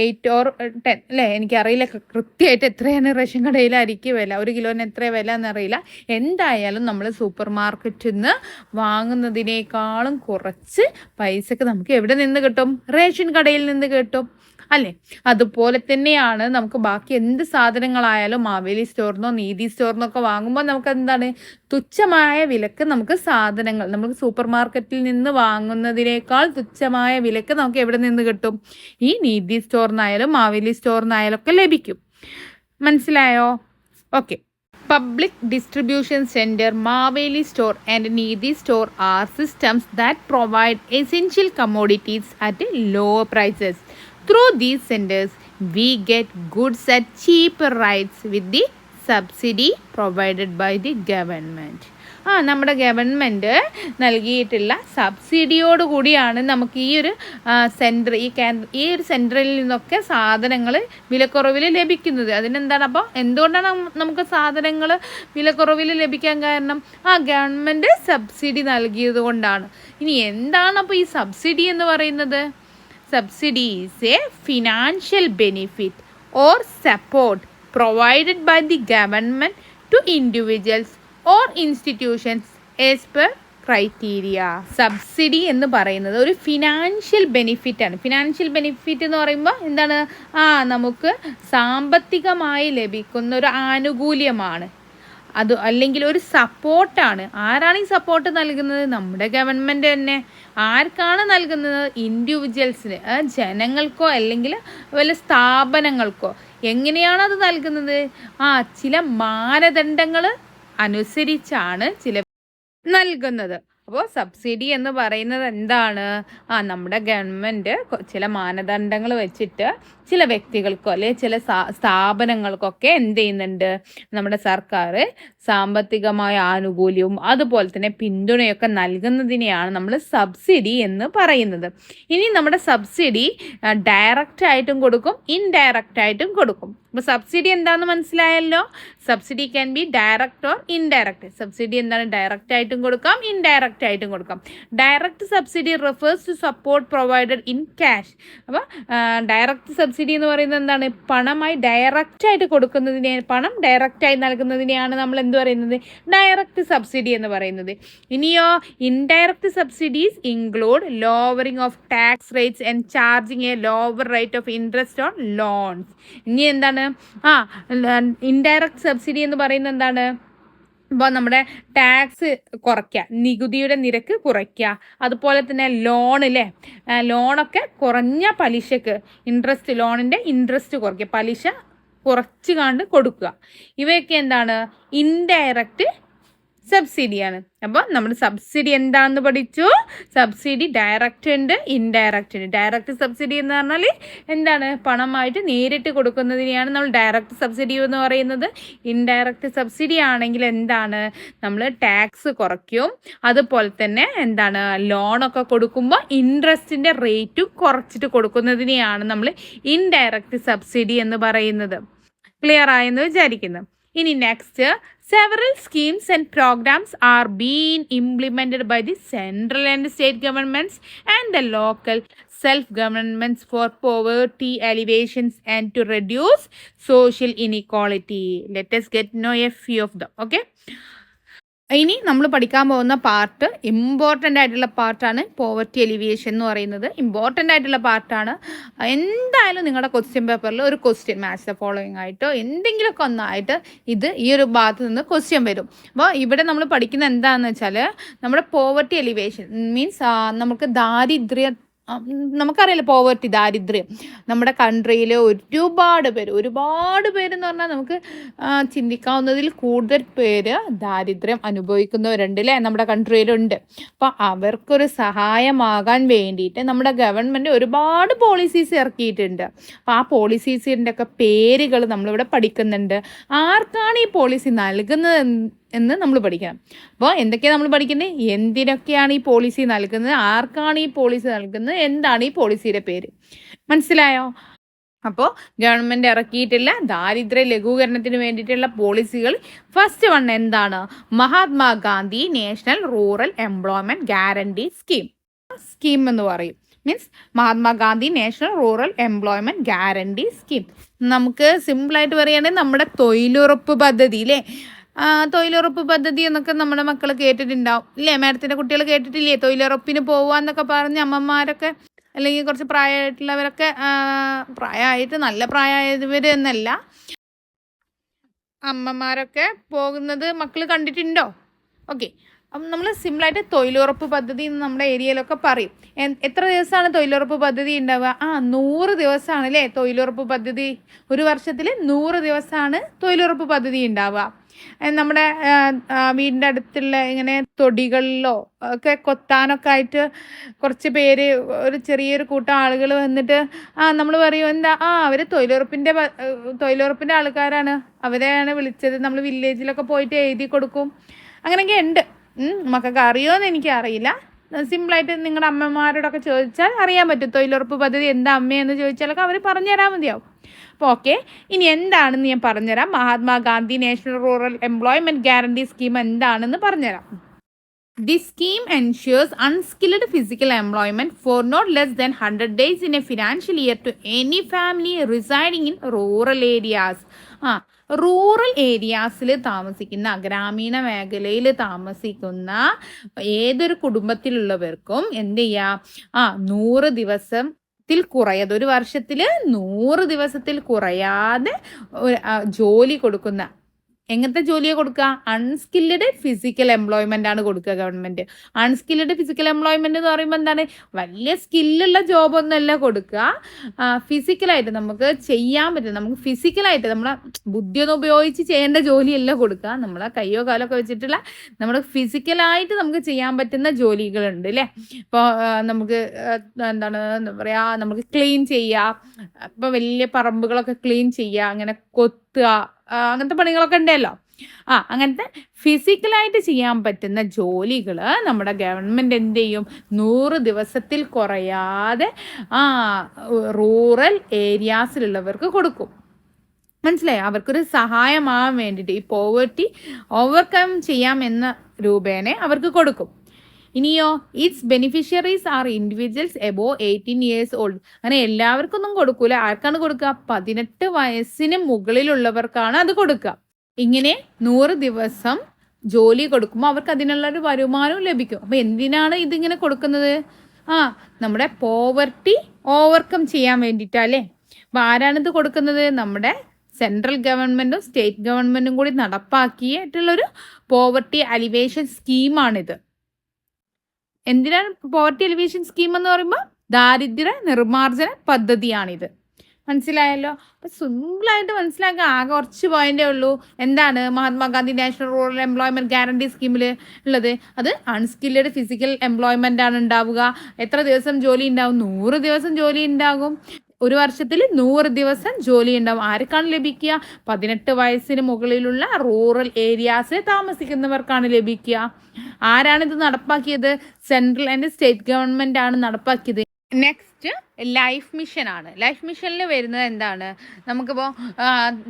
Speaker 1: 8 or 10 അല്ലേ, എനിക്കറിയില്ല കൃത്യമായിട്ട് എത്രയാണ് റേഷൻ കടയിൽ അരിക്ക് വില, 1 കിലോന് എത്ര വില എന്നറിയില്ല. എന്തായാലും നമ്മൾ സൂപ്പർ മാർക്കറ്റിൽ നിന്ന് വാങ്ങുന്നതിനേക്കാളും കുറച്ച് പൈസക്ക് നമുക്ക് എവിടെ നിന്ന് കിട്ടും? റേഷൻ കടയിൽ നിന്ന് കിട്ടും അല്ലേ? അതുപോലെ തന്നെയാണ് നമുക്ക് ബാക്കി എന്ത് സാധനങ്ങളായാലും മാവേലി സ്റ്റോറിനോ നീതി സ്റ്റോറിനൊക്കെ വാങ്ങുമ്പോൾ നമുക്ക് എന്താണ്? തുച്ഛമായ വിലക്ക് നമുക്ക് സാധനങ്ങൾ നമുക്ക് സൂപ്പർ മാർക്കറ്റിൽ നിന്ന് വാങ്ങുന്നതിനേക്കാൾ തുച്ഛമായ വിലക്ക് നമുക്ക് എവിടെ നിന്ന് കിട്ടും? ഈ നീതി സ്റ്റോറിനായാലും മാവേലി സ്റ്റോറിനായാലും ഒക്കെ ലഭിക്കും. മനസ്സിലായോ? Okay. Public distribution center, Maveli store and Needi store are systems that provide essential commodities at low prices. Through these centers, we get goods at cheaper rates with the subsidy provided by the government. നമ്മുടെ government നൽകിയിട്ടുള്ള സബ്സിഡിയോട് കൂടിയാണ് നമുക്ക് ഈ ഒരു centre ഈ ഒരു സെൻറ്ററിൽ നിന്നൊക്കെ സാധനങ്ങൾ വിലക്കുറവിൽ ലഭിക്കുന്നത്. അതിനെന്താണ്? അപ്പോൾ എന്തുകൊണ്ടാണ് നമുക്ക് സാധനങ്ങൾ വിലക്കുറവിൽ ലഭിക്കാൻ കാരണം? ഗവൺമെൻറ് സബ്സിഡി നൽകിയത് കൊണ്ടാണ്. ഇനി എന്താണ് അപ്പോൾ ഈ സബ്സിഡി എന്ന് പറയുന്നത്? Subsidy is a financial benefit or support provided by the government to individuals or institutions as per criteria. Subsidy എന്ന് പറയുന്നത് ഒരു ഫിനാൻഷ്യൽ ബെനിഫിറ്റാണ്. ഫിനാൻഷ്യൽ ബെനിഫിറ്റ് എന്ന് പറയുമ്പോൾ എന്താണ്? നമുക്ക് സാമ്പത്തികമായി ലഭിക്കുന്ന ഒരു ആനുകൂല്യമാണ് അത്, അല്ലെങ്കിൽ ഒരു സപ്പോർട്ടാണ്. ആരാണ് ഈ സപ്പോർട്ട് നൽകുന്നത്? നമ്മുടെ ഗവൺമെൻറ് തന്നെ. ആർക്കാണ് നൽകുന്നത്? ഇൻഡിവിജ്വൽസിന്, ജനങ്ങൾക്കോ അല്ലെങ്കിൽ വല്ല സ്ഥാപനങ്ങൾക്കോ. എങ്ങനെയാണ് അത് നൽകുന്നത്? ചില മാനദണ്ഡങ്ങൾ അനുസരിച്ചാണ് ചില നൽകുന്നത്. അപ്പോൾ സബ്സിഡി എന്ന് പറയുന്നത് എന്താണ്? നമ്മുടെ ഗവൺമെൻറ് ചില മാനദണ്ഡങ്ങൾ വെച്ചിട്ട് ചില വ്യക്തികൾക്കോ അല്ലെങ്കിൽ ചില സ്ഥാപനങ്ങൾക്കൊക്കെ എന്ത് ചെയ്യുന്നുണ്ട്? നമ്മുടെ സർക്കാർ സാമ്പത്തികമായ ആനുകൂല്യവും അതുപോലെ തന്നെ പിന്തുണയൊക്കെ നൽകുന്നതിനെയാണ് നമ്മൾ സബ്സിഡി എന്ന് പറയുന്നത്. ഇനി നമ്മുടെ സബ്സിഡി ഡയറക്റ്റ് ആയിട്ടും കൊടുക്കും, ഇൻഡയറക്റ്റ് ആയിട്ടും കൊടുക്കും. അപ്പോൾ സബ്സിഡി എന്താണെന്ന് മനസ്സിലായല്ലോ. Subsidy can be direct or indirect. Subsidy എന്താണ്? ഡയറക്റ്റ് ആയിട്ടും കൊടുക്കാം, ഇൻഡയറക്റ്റ് ആയിട്ടും കൊടുക്കാം. Direct subsidy refers to support provided in cash. അപ്പോൾ ഡയറക്റ്റ് സബ്സിഡി എന്ന് പറയുന്നത് എന്താണ്? പണമായി ഡയറക്റ്റായിട്ട് കൊടുക്കുന്നതിനെ, പണം ഡയറക്റ്റായി നൽകുന്നതിനെയാണ് നമ്മൾ എന്ത് പറയുന്നത്? ഡയറക്റ്റ് സബ്സിഡി എന്ന് പറയുന്നത്. ഇനിയോ indirect subsidies include lowering of tax rates and charging A lower rate of interest on loans. ഇനി എന്താണ്? ഇൻഡയറക്റ്റ് സബ്സിഡി എന്ന് പറയുന്നത് എന്താണ്? ഇപ്പോൾ നമ്മുടെ ടാക്സ് കുറയ്ക്കുക, നികുതിയുടെ നിരക്ക് കുറയ്ക്കുക, അതുപോലെ തന്നെ ലോണൊക്കെ കുറഞ്ഞ പലിശക്ക് ലോണിൻ്റെ ഇൻട്രസ്റ്റ് കുറയ്ക്കുക, പലിശ കുറച്ച് കണ്ട് കൊടുക്കുക. ഇവയൊക്കെ എന്താണ്? ഇൻഡയറക്റ്റ് സബ്സിഡിയാണ്. അപ്പോൾ നമ്മൾ സബ്സിഡി എന്താണെന്ന് പഠിച്ചു. സബ്സിഡി ഡയറക്റ്റ് ഉണ്ട്, ഇൻഡയറക്റ്റ് ഉണ്ട്. ഡയറക്റ്റ് സബ്സിഡി എന്ന് പറഞ്ഞാൽ എന്താണ്? പണമായിട്ട് നേരിട്ട് കൊടുക്കുന്നതിനെയാണ് നമ്മൾ ഡയറക്റ്റ് സബ്സിഡി എന്ന് പറയുന്നത്. ഇൻഡയറക്റ്റ് സബ്സിഡി ആണെങ്കിൽ എന്താണ്? നമ്മൾ ടാക്സ് കുറയ്ക്കും. അതുപോലെ തന്നെ എന്താണ്? ലോണൊക്കെ കൊടുക്കുമ്പോൾ ഇൻട്രസ്റ്റിൻ്റെ റേറ്റും കുറച്ചിട്ട് കൊടുക്കുന്നതിനെയാണ് നമ്മൾ ഇൻഡയറക്റ്റ് സബ്സിഡി എന്ന് പറയുന്നത്. ക്ലിയർ ആയെന്ന് വിചാരിക്കുന്നു. ഇനി next, several schemes and programs are being implemented by the central and state governments and the local self-governments for poverty alleviations and to reduce social inequality. Let us get to know a few of them. Okay. ഇനി നമ്മൾ പഠിക്കാൻ പോകുന്ന part important ആയിട്ടുള്ള പാർട്ടാണ് poverty alleviation എന്ന് പറയുന്നത്. Important ആയിട്ടുള്ള പാർട്ടാണ്. എന്തായാലും നിങ്ങളുടെ ക്വസ്റ്റ്യൻ പേപ്പറിൽ ഒരു ക്വസ്റ്റ്യൻ മാച്ച് ദ ഫോളോയിങ് ആയിട്ടോ എന്തെങ്കിലുമൊക്കെ ഒന്നായിട്ട് ഈ ഒരു ഭാഗത്ത് നിന്ന് ക്വസ്റ്റ്യൻ വരും. അപ്പോൾ ഇവിടെ നമ്മൾ പഠിക്കുന്ന എന്താണെന്ന് വെച്ചാൽ നമ്മുടെ പോവർട്ടി എലിവേഷൻ മീൻസ് നമുക്ക് നമുക്കറിയാലോ പോവർട്ടി, ദാരിദ്ര്യം. നമ്മുടെ കൺട്രിയിൽ ഒരുപാട് പേര് എന്ന് പറഞ്ഞാൽ നമുക്ക് ചിന്തിക്കാവുന്നതിൽ കൂടുതൽ പേര് ദാരിദ്ര്യം അനുഭവിക്കുന്നവരുണ്ട് അല്ലേ, നമ്മുടെ കൺട്രിയിലുണ്ട്. അപ്പോൾ അവർക്കൊരു സഹായമാകാൻ വേണ്ടിയിട്ട് നമ്മുടെ ഗവൺമെൻറ് ഒരുപാട് പോളിസീസ് ഇറക്കിയിട്ടുണ്ട്. അപ്പോൾ ആ പോളിസീസിൻ്റെ ഒക്കെ പേരുകൾ നമ്മളിവിടെ പഠിക്കുന്നുണ്ട്. ആർക്കാണ് ഈ പോളിസി നൽകുന്നത് എന്ന് നമ്മൾ പഠിക്കണം. അപ്പോൾ എന്തൊക്കെയാണ് നമ്മൾ പഠിക്കുന്നത്? എന്തിനൊക്കെയാണ് ഈ പോളിസി നൽകുന്നത്, ആർക്കാണ് ഈ പോളിസി നൽകുന്നത്, എന്താണ് ഈ പോളിസിയുടെ പേര്, മനസ്സിലായോ? അപ്പോൾ ഗവൺമെൻറ് ഇറക്കിയിട്ടുള്ള ദാരിദ്ര്യ ലഘൂകരണത്തിന് വേണ്ടിയിട്ടുള്ള പോളിസികൾ ഫസ്റ്റ് വൺ എന്താണ്? Mahatma Gandhi national rural employment guarantee scheme എന്ന് പറയും. Means Mahatma Gandhi national rural employment guarantee scheme. നമുക്ക് സിമ്പിളായിട്ട് പറയുകയാണെങ്കിൽ നമ്മുടെ തൊഴിലുറപ്പ് പദ്ധതി അല്ലേ. തൊഴിലുറപ്പ് പദ്ധതി എന്നൊക്കെ നമ്മുടെ മക്കൾ കേട്ടിട്ടുണ്ടാവും ഇല്ലേ? മാഡത്തിൻ്റെ കുട്ടികൾ കേട്ടിട്ടില്ലേ? തൊഴിലുറപ്പിന് പോവാന്നൊക്കെ പറഞ്ഞ് അമ്മമാരൊക്കെ അല്ലെങ്കിൽ കുറച്ച് പ്രായമായിട്ടുള്ളവരൊക്കെ, പ്രായമായിട്ട് നല്ല പ്രായമായവർ എന്നല്ല, അമ്മമാരൊക്കെ പോകുന്നത് മക്കൾ കണ്ടിട്ടുണ്ടോ? ഓക്കെ. അപ്പം നമ്മൾ സിമ്പിളായിട്ട് തൊഴിലുറപ്പ് പദ്ധതി എന്ന് നമ്മുടെ ഏരിയയിലൊക്കെ പറയും. എത്ര ദിവസമാണ് തൊഴിലുറപ്പ് പദ്ധതി ഉണ്ടാവുക? 100 ദിവസമാണ് അല്ലേ തൊഴിലുറപ്പ് പദ്ധതി. ഒരു വർഷത്തിൽ 100 ദിവസമാണ് തൊഴിലുറപ്പ് പദ്ധതി ഉണ്ടാവുക. നമ്മുടെ വീടിൻ്റെ അടുത്തുള്ള ഇങ്ങനെ തൊടികളിലോ ഒക്കെ കൊത്താനൊക്കെ ആയിട്ട് കുറച്ച് പേര്, ഒരു ചെറിയൊരു കൂട്ടം ആളുകൾ വന്നിട്ട് നമ്മൾ പറയും എന്താ അവർ തൊഴിലുറപ്പിൻ്റെ ആൾക്കാരാണ്, അവരെയാണ് വിളിച്ചത്. നമ്മൾ വില്ലേജിലൊക്കെ പോയിട്ട് എഴുതി കൊടുക്കും. അങ്ങനെയൊക്കെ ഉണ്ട്. മക്കൾക്ക് അറിയുമോ എന്ന് എനിക്കറിയില്ല. സിമ്പിളായിട്ട് നിങ്ങളുടെ അമ്മമാരോടൊക്കെ ചോദിച്ചാൽ അറിയാൻ പറ്റും തൊഴിലുറപ്പ് പദ്ധതി എന്താ അമ്മയെന്ന് ചോദിച്ചാലൊക്കെ അവർ പറഞ്ഞു തരാൻ മതിയാവും. അപ്പോൾ ഓക്കെ, ഇനി എന്താണെന്ന് ഞാൻ പറഞ്ഞുതരാം. Mahatma Gandhi national rural employment guarantee scheme എന്താണെന്ന് പറഞ്ഞുതരാം. This scheme ensures unskilled physical employment for not less than 100 days in a financial year to any family residing in rural areas. Rural ഏരിയാസിൽ താമസിക്കുന്ന, ഗ്രാമീണ മേഖലയിൽ താമസിക്കുന്ന ഏതൊരു കുടുംബത്തിലുള്ളവർക്കും എന്ത് ചെയ്യാം? 100 ദിവസത്തിൽ കുറയാതെ, ഒരു വർഷത്തിൽ 100 ദിവസത്തിൽ കുറയാതെ ജോലി കൊടുക്കുന്ന, എങ്ങനത്തെ ജോലിയെ കൊടുക്കുക? അൺസ്കിൽഡ് ഫിസിക്കൽ എംപ്ലോയ്മെൻ്റ് ആണ് കൊടുക്കുക ഗവൺമെൻറ്. അൺസ്കിൽഡ് ഫിസിക്കൽ എംപ്ലോയ്മെൻ്റ് എന്ന് പറയുമ്പോൾ എന്താണ്? വലിയ സ്കില്ലുള്ള ജോബൊന്നുമല്ല കൊടുക്കുക. ഫിസിക്കലായിട്ട് നമുക്ക് ചെയ്യാൻ പറ്റും, നമുക്ക് ഫിസിക്കലായിട്ട് നമ്മളെ ബുദ്ധിയൊന്നും ഉപയോഗിച്ച് ചെയ്യേണ്ട ജോലിയല്ല കൊടുക്കുക. നമ്മളെ കയ്യോ കാലോ ഒക്കെ വെച്ചിട്ടുള്ള നമ്മുടെ ഫിസിക്കലായിട്ട് നമുക്ക് ചെയ്യാൻ പറ്റുന്ന ജോലികളുണ്ട് അല്ലേ. ഇപ്പോൾ നമുക്ക് എന്താണ് പറയുക, നമുക്ക് ക്ലീൻ ചെയ്യുക, ഇപ്പോൾ വലിയ പറമ്പുകളൊക്കെ ക്ലീൻ ചെയ്യുക, അങ്ങനെ കൊത്തുക, അങ്ങനത്തെ പണികളൊക്കെ ഉണ്ടല്ലോ. അങ്ങനത്തെ ഫിസിക്കലായിട്ട് ചെയ്യാൻ പറ്റുന്ന ജോലികൾ നമ്മുടെ ഗവൺമെൻറ് എന്ത് ചെയ്യും? 100 ദിവസത്തിൽ കുറയാതെ റൂറൽ ഏരിയാസിലുള്ളവർക്ക് കൊടുക്കും. മനസ്സിലായോ? അവർക്കൊരു സഹായമാകാൻ വേണ്ടിയിട്ട് ഈ പോവർട്ടി ഓവർകം ചെയ്യാം എന്ന രൂപേണ അവർക്ക് കൊടുക്കും. ഇനിയോ, it's beneficiaries R individuals above 18 years old. അങ്ങനെ എല്ലാവർക്കൊന്നും കൊടുക്കൂല. ആർക്കാണ് കൊടുക്കുക? 18 വയസ്സിന് മുകളിലുള്ളവർക്കാണ് അത് കൊടുക്കുക. ഇങ്ങനെ 100 ദിവസം ജോലി കൊടുക്കുമ്പോൾ അവർക്ക് അതിനുള്ളൊരു വരുമാനവും ലഭിക്കും. അപ്പോൾ എന്തിനാണ് ഇതിങ്ങനെ കൊടുക്കുന്നത്? നമ്മുടെ പോവർട്ടി ഓവർകം ചെയ്യാൻ വേണ്ടിയിട്ടല്ലേ. അപ്പോൾ ആരാണിത് കൊടുക്കുന്നത്? നമ്മുടെ സെൻട്രൽ ഗവൺമെൻറ്റും സ്റ്റേറ്റ് ഗവൺമെൻറ്റും കൂടി നടപ്പാക്കിയിട്ടുള്ളൊരു പോവർട്ടി അലിവേഷൻ സ്കീമാണിത്. എന്തിനാണ് പോവർട്ടി എലിവേഷൻ സ്കീം എന്ന് പറയുമ്പോൾ? ദാരിദ്ര്യ നിർമ്മാർജ്ജന പദ്ധതിയാണിത്. മനസ്സിലായല്ലോ. അപ്പം സിമ്പിളായിട്ട് മനസ്സിലാക്കാൻ ആകെ കുറച്ച് പോയിന്റേ ഉള്ളൂ. എന്താണ് Mahatma Gandhi national rural employment guarantee സ്കീമിൽ ഉള്ളത്? അത് അൺസ്കിൽഡ് ഫിസിക്കൽ എംപ്ലോയ്മെന്റ് ആണ് ഉണ്ടാവുക. എത്ര ദിവസം ജോലി ഉണ്ടാവും? 100 ദിവസം ജോലി ഉണ്ടാകും. ഒരു വർഷത്തിൽ 100 ദിവസം ജോലി ഉണ്ടാവും. ആർക്കാണ് ലഭിക്കുക? 18 വയസ്സിന് മുകളിലുള്ള റൂറൽ ഏരിയാസിൽ താമസിക്കുന്നവർക്കാണ് ലഭിക്കുക. ആരാണിത് നടപ്പാക്കിയത്? സെൻട്രൽ ആൻഡ് സ്റ്റേറ്റ് ഗവൺമെന്റ് ആണ് നടപ്പാക്കിയത്. നെക്സ്റ്റ് ലൈഫ് മിഷൻ ആണ്. ലൈഫ് മിഷനിൽ വരുന്നത് എന്താണ്? നമുക്കിപ്പോൾ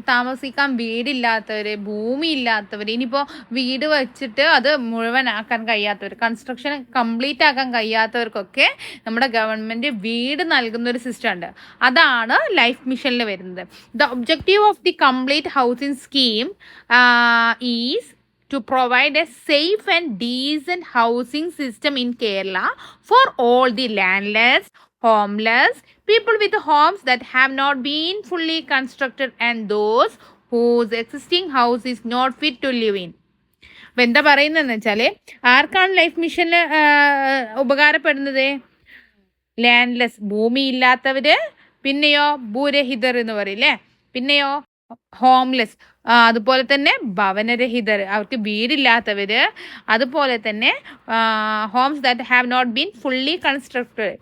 Speaker 1: താമസിക്കാൻ വീടില്ലാത്തവർ, ഭൂമി ഇല്ലാത്തവർ, ഇനിയിപ്പോൾ വീട് വെച്ചിട്ട് അത് മുഴുവനാക്കാൻ കഴിയാത്തവർ, കൺസ്ട്രക്ഷൻ കംപ്ലീറ്റ് ആക്കാൻ കഴിയാത്തവർക്കൊക്കെ നമ്മുടെ ഗവൺമെൻറ് വീട് നൽകുന്ന ഒരു സിസ്റ്റം ഉണ്ട്. അതാണ് ലൈഫ് മിഷനിൽ വരുന്നത്. The objective of the complete housing scheme is to provide a safe and decent housing system in Kerala for all the landless, homeless, people with homes that have not been fully constructed and those whose existing house is not fit to live in. അപ്പം എന്താ പറയുന്നതെന്ന് വെച്ചാൽ, ആർക്കാണ് life മിഷനിൽ ഉപകാരപ്പെടുന്നത്? Landless, ഭൂമി ഇല്ലാത്തവർ, പിന്നെയോ ഭൂരഹിതർ എന്ന് പറയില്ലേ, പിന്നെയോ ഹോംലെസ്, അതുപോലെ തന്നെ ഭവനരഹിതർ, അവർക്ക് വീടില്ലാത്തവർ, അതുപോലെ തന്നെ homes that have not been fully constructed,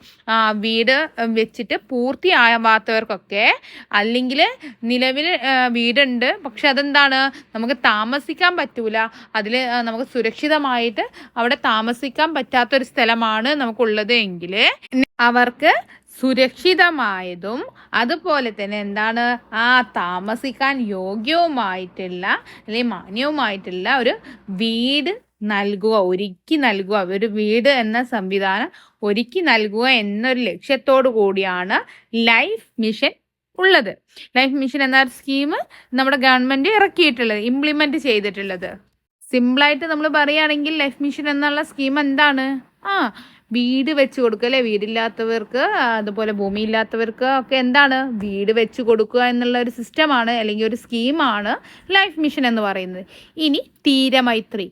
Speaker 1: വീട് വെച്ചിട്ട് പൂർത്തിയാവാത്തവർക്കൊക്കെ, അല്ലെങ്കിൽ നിലവിൽ വീടുണ്ട് പക്ഷെ അതെന്താണ് നമുക്ക് താമസിക്കാൻ പറ്റൂല, അതിൽ നമുക്ക് സുരക്ഷിതമായിട്ട് അവിടെ താമസിക്കാൻ പറ്റാത്തൊരു സ്ഥലമാണ് നമുക്കുള്ളത് എങ്കിൽ അവർക്ക് സുരക്ഷിതമായതും അതുപോലെ തന്നെ എന്താണ് താമസിക്കാൻ യോഗ്യവുമായിട്ടുള്ള അല്ലെങ്കിൽ മാന്യവുമായിട്ടുള്ള ഒരു വീട് നൽകുക, ഒരുക്കി നൽകുക. ഒരു വീട് എന്ന സംവിധാനം ഒരുക്കി നൽകുക എന്നൊരു ലക്ഷ്യത്തോടു കൂടിയാണ് ലൈഫ് മിഷൻ ഉള്ളത്. ലൈഫ് മിഷൻ എന്ന സ്കീം നമ്മുടെ ഗവൺമെൻറ് ഇറക്കിയിട്ടുള്ളത്, ഇംപ്ലിമെൻറ്റ് ചെയ്തിട്ടുള്ളത്. സിമ്പിളായിട്ട് നമ്മൾ പറയുകയാണെങ്കിൽ ലൈഫ് മിഷൻ എന്നുള്ള സ്കീം എന്താണ്? വീട് വെച്ച് കൊടുക്കുക അല്ലേ, വീടില്ലാത്തവർക്ക്, അതുപോലെ ഭൂമി ഇല്ലാത്തവർക്ക് ഒക്കെ എന്താണ് വീട് വെച്ച് കൊടുക്കുക എന്നുള്ള ഒരു സിസ്റ്റമാണ് അല്ലെങ്കിൽ ഒരു സ്കീമാണ് ലൈഫ് മിഷൻ എന്ന് പറയുന്നത്. ഇനി Theeramaithri.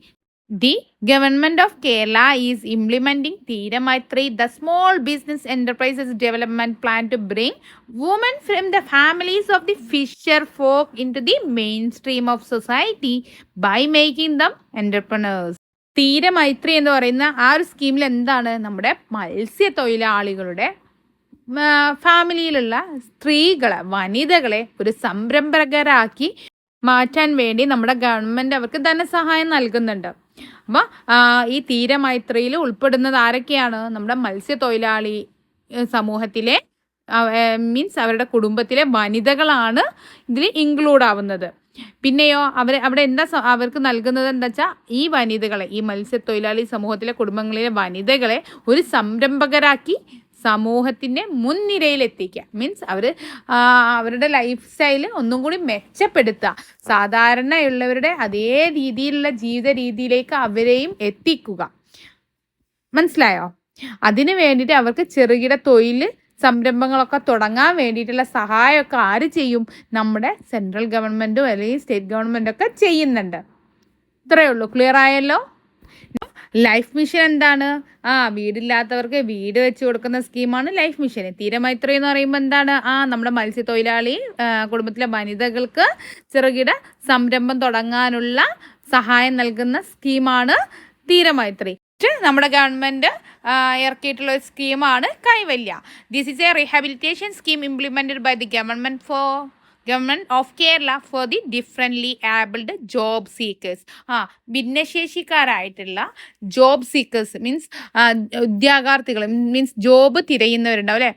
Speaker 1: The government of Kerala is implementing Theeramaitri, the small business enterprises development plan to bring women from the families of the fisher folk into the mainstream of society by making them entrepreneurs. Theeramaithri എന്ന് പറയുന്ന ആ ഒരു സ്കീമിൽ എന്താണ്? നമ്മുടെ മത്സ്യത്തൊഴിലാളികളുടെ ഫാമിലിയിലുള്ള സ്ത്രീകളെ, വനിതകളെ ഒരു സംരംഭകരാക്കി മാറ്റാൻ വേണ്ടി നമ്മുടെ ഗവൺമെൻറ് അവർക്ക് ധനസഹായം നൽകുന്നുണ്ട്. അപ്പോൾ ഈ തീരമൈത്രിയിൽ ഉൾപ്പെടുന്നത് ആരൊക്കെയാണ്? നമ്മുടെ മത്സ്യത്തൊഴിലാളി സമൂഹത്തിലെ മീൻസ് അവരുടെ കുടുംബത്തിലെ വനിതകളാണ് ഇതിൽ ഇൻക്ലൂഡ് ആവുന്നത്. പിന്നെയോ അവിടെ എന്താ അവർക്ക് നൽകുന്നത് എന്താ വെച്ചാൽ, ഈ വനിതകളെ, ഈ മത്സ്യത്തൊഴിലാളി സമൂഹത്തിലെ കുടുംബങ്ങളിലെ വനിതകളെ ഒരു സംരംഭകരാക്കി സമൂഹത്തിൻ്റെ മുൻനിരയിലെത്തിക്കുക. മീൻസ് അവരുടെ ലൈഫ് സ്റ്റൈൽ ഒന്നും കൂടി മെച്ചപ്പെടുത്തുക, സാധാരണയുള്ളവരുടെ അതേ രീതിയിലുള്ള ജീവിത രീതിയിലേക്ക് അവരെയും എത്തിക്കുക. മനസ്സിലായോ? അതിന് വേണ്ടിയിട്ട് അവർക്ക് ചെറുകിട തൊഴിൽ സംരംഭങ്ങളൊക്കെ തുടങ്ങാൻ വേണ്ടിയിട്ടുള്ള സഹായമൊക്കെ ആര് ചെയ്യും? നമ്മുടെ സെൻട്രൽ ഗവൺമെൻറ്റും അല്ലെങ്കിൽ സ്റ്റേറ്റ് ഗവൺമെൻറ്റൊക്കെ ചെയ്യുന്നുണ്ട്. ഇത്രയേ ഉള്ളൂ. ക്ലിയർ ആയല്ലോ? ലൈഫ് മിഷൻ എന്താണ്? വീടില്ലാത്തവർക്ക് വീട് വെച്ച് കൊടുക്കുന്ന സ്കീമാണ് ലൈഫ് മിഷൻ. തീരമൈത്രി എന്ന് പറയുമ്പോൾ എന്താണ്? നമ്മുടെ മത്സ്യത്തൊഴിലാളി കുടുംബത്തിലെ വനിതകൾക്ക് ചെറുകിട സംരംഭം തുടങ്ങാനുള്ള സഹായം നൽകുന്ന സ്കീമാണ് തീരമൈത്രി. നമ്മുടെ ഗവൺമെൻറ് ഇറക്കിയിട്ടുള്ള ഒരു സ്കീമാണ് Kaivalya. This is a rehabilitation scheme implemented by the government of Kerala for the differently abled job seekers. ഭിന്നശേഷിക്കാരായിട്ടുള്ള ജോബ് സീക്കേഴ്സ് മീൻസ് ഉദ്യോഗാർത്ഥികൾ, മീൻസ് ജോബ് തിരയുന്നവരുണ്ടാവും അല്ലേ,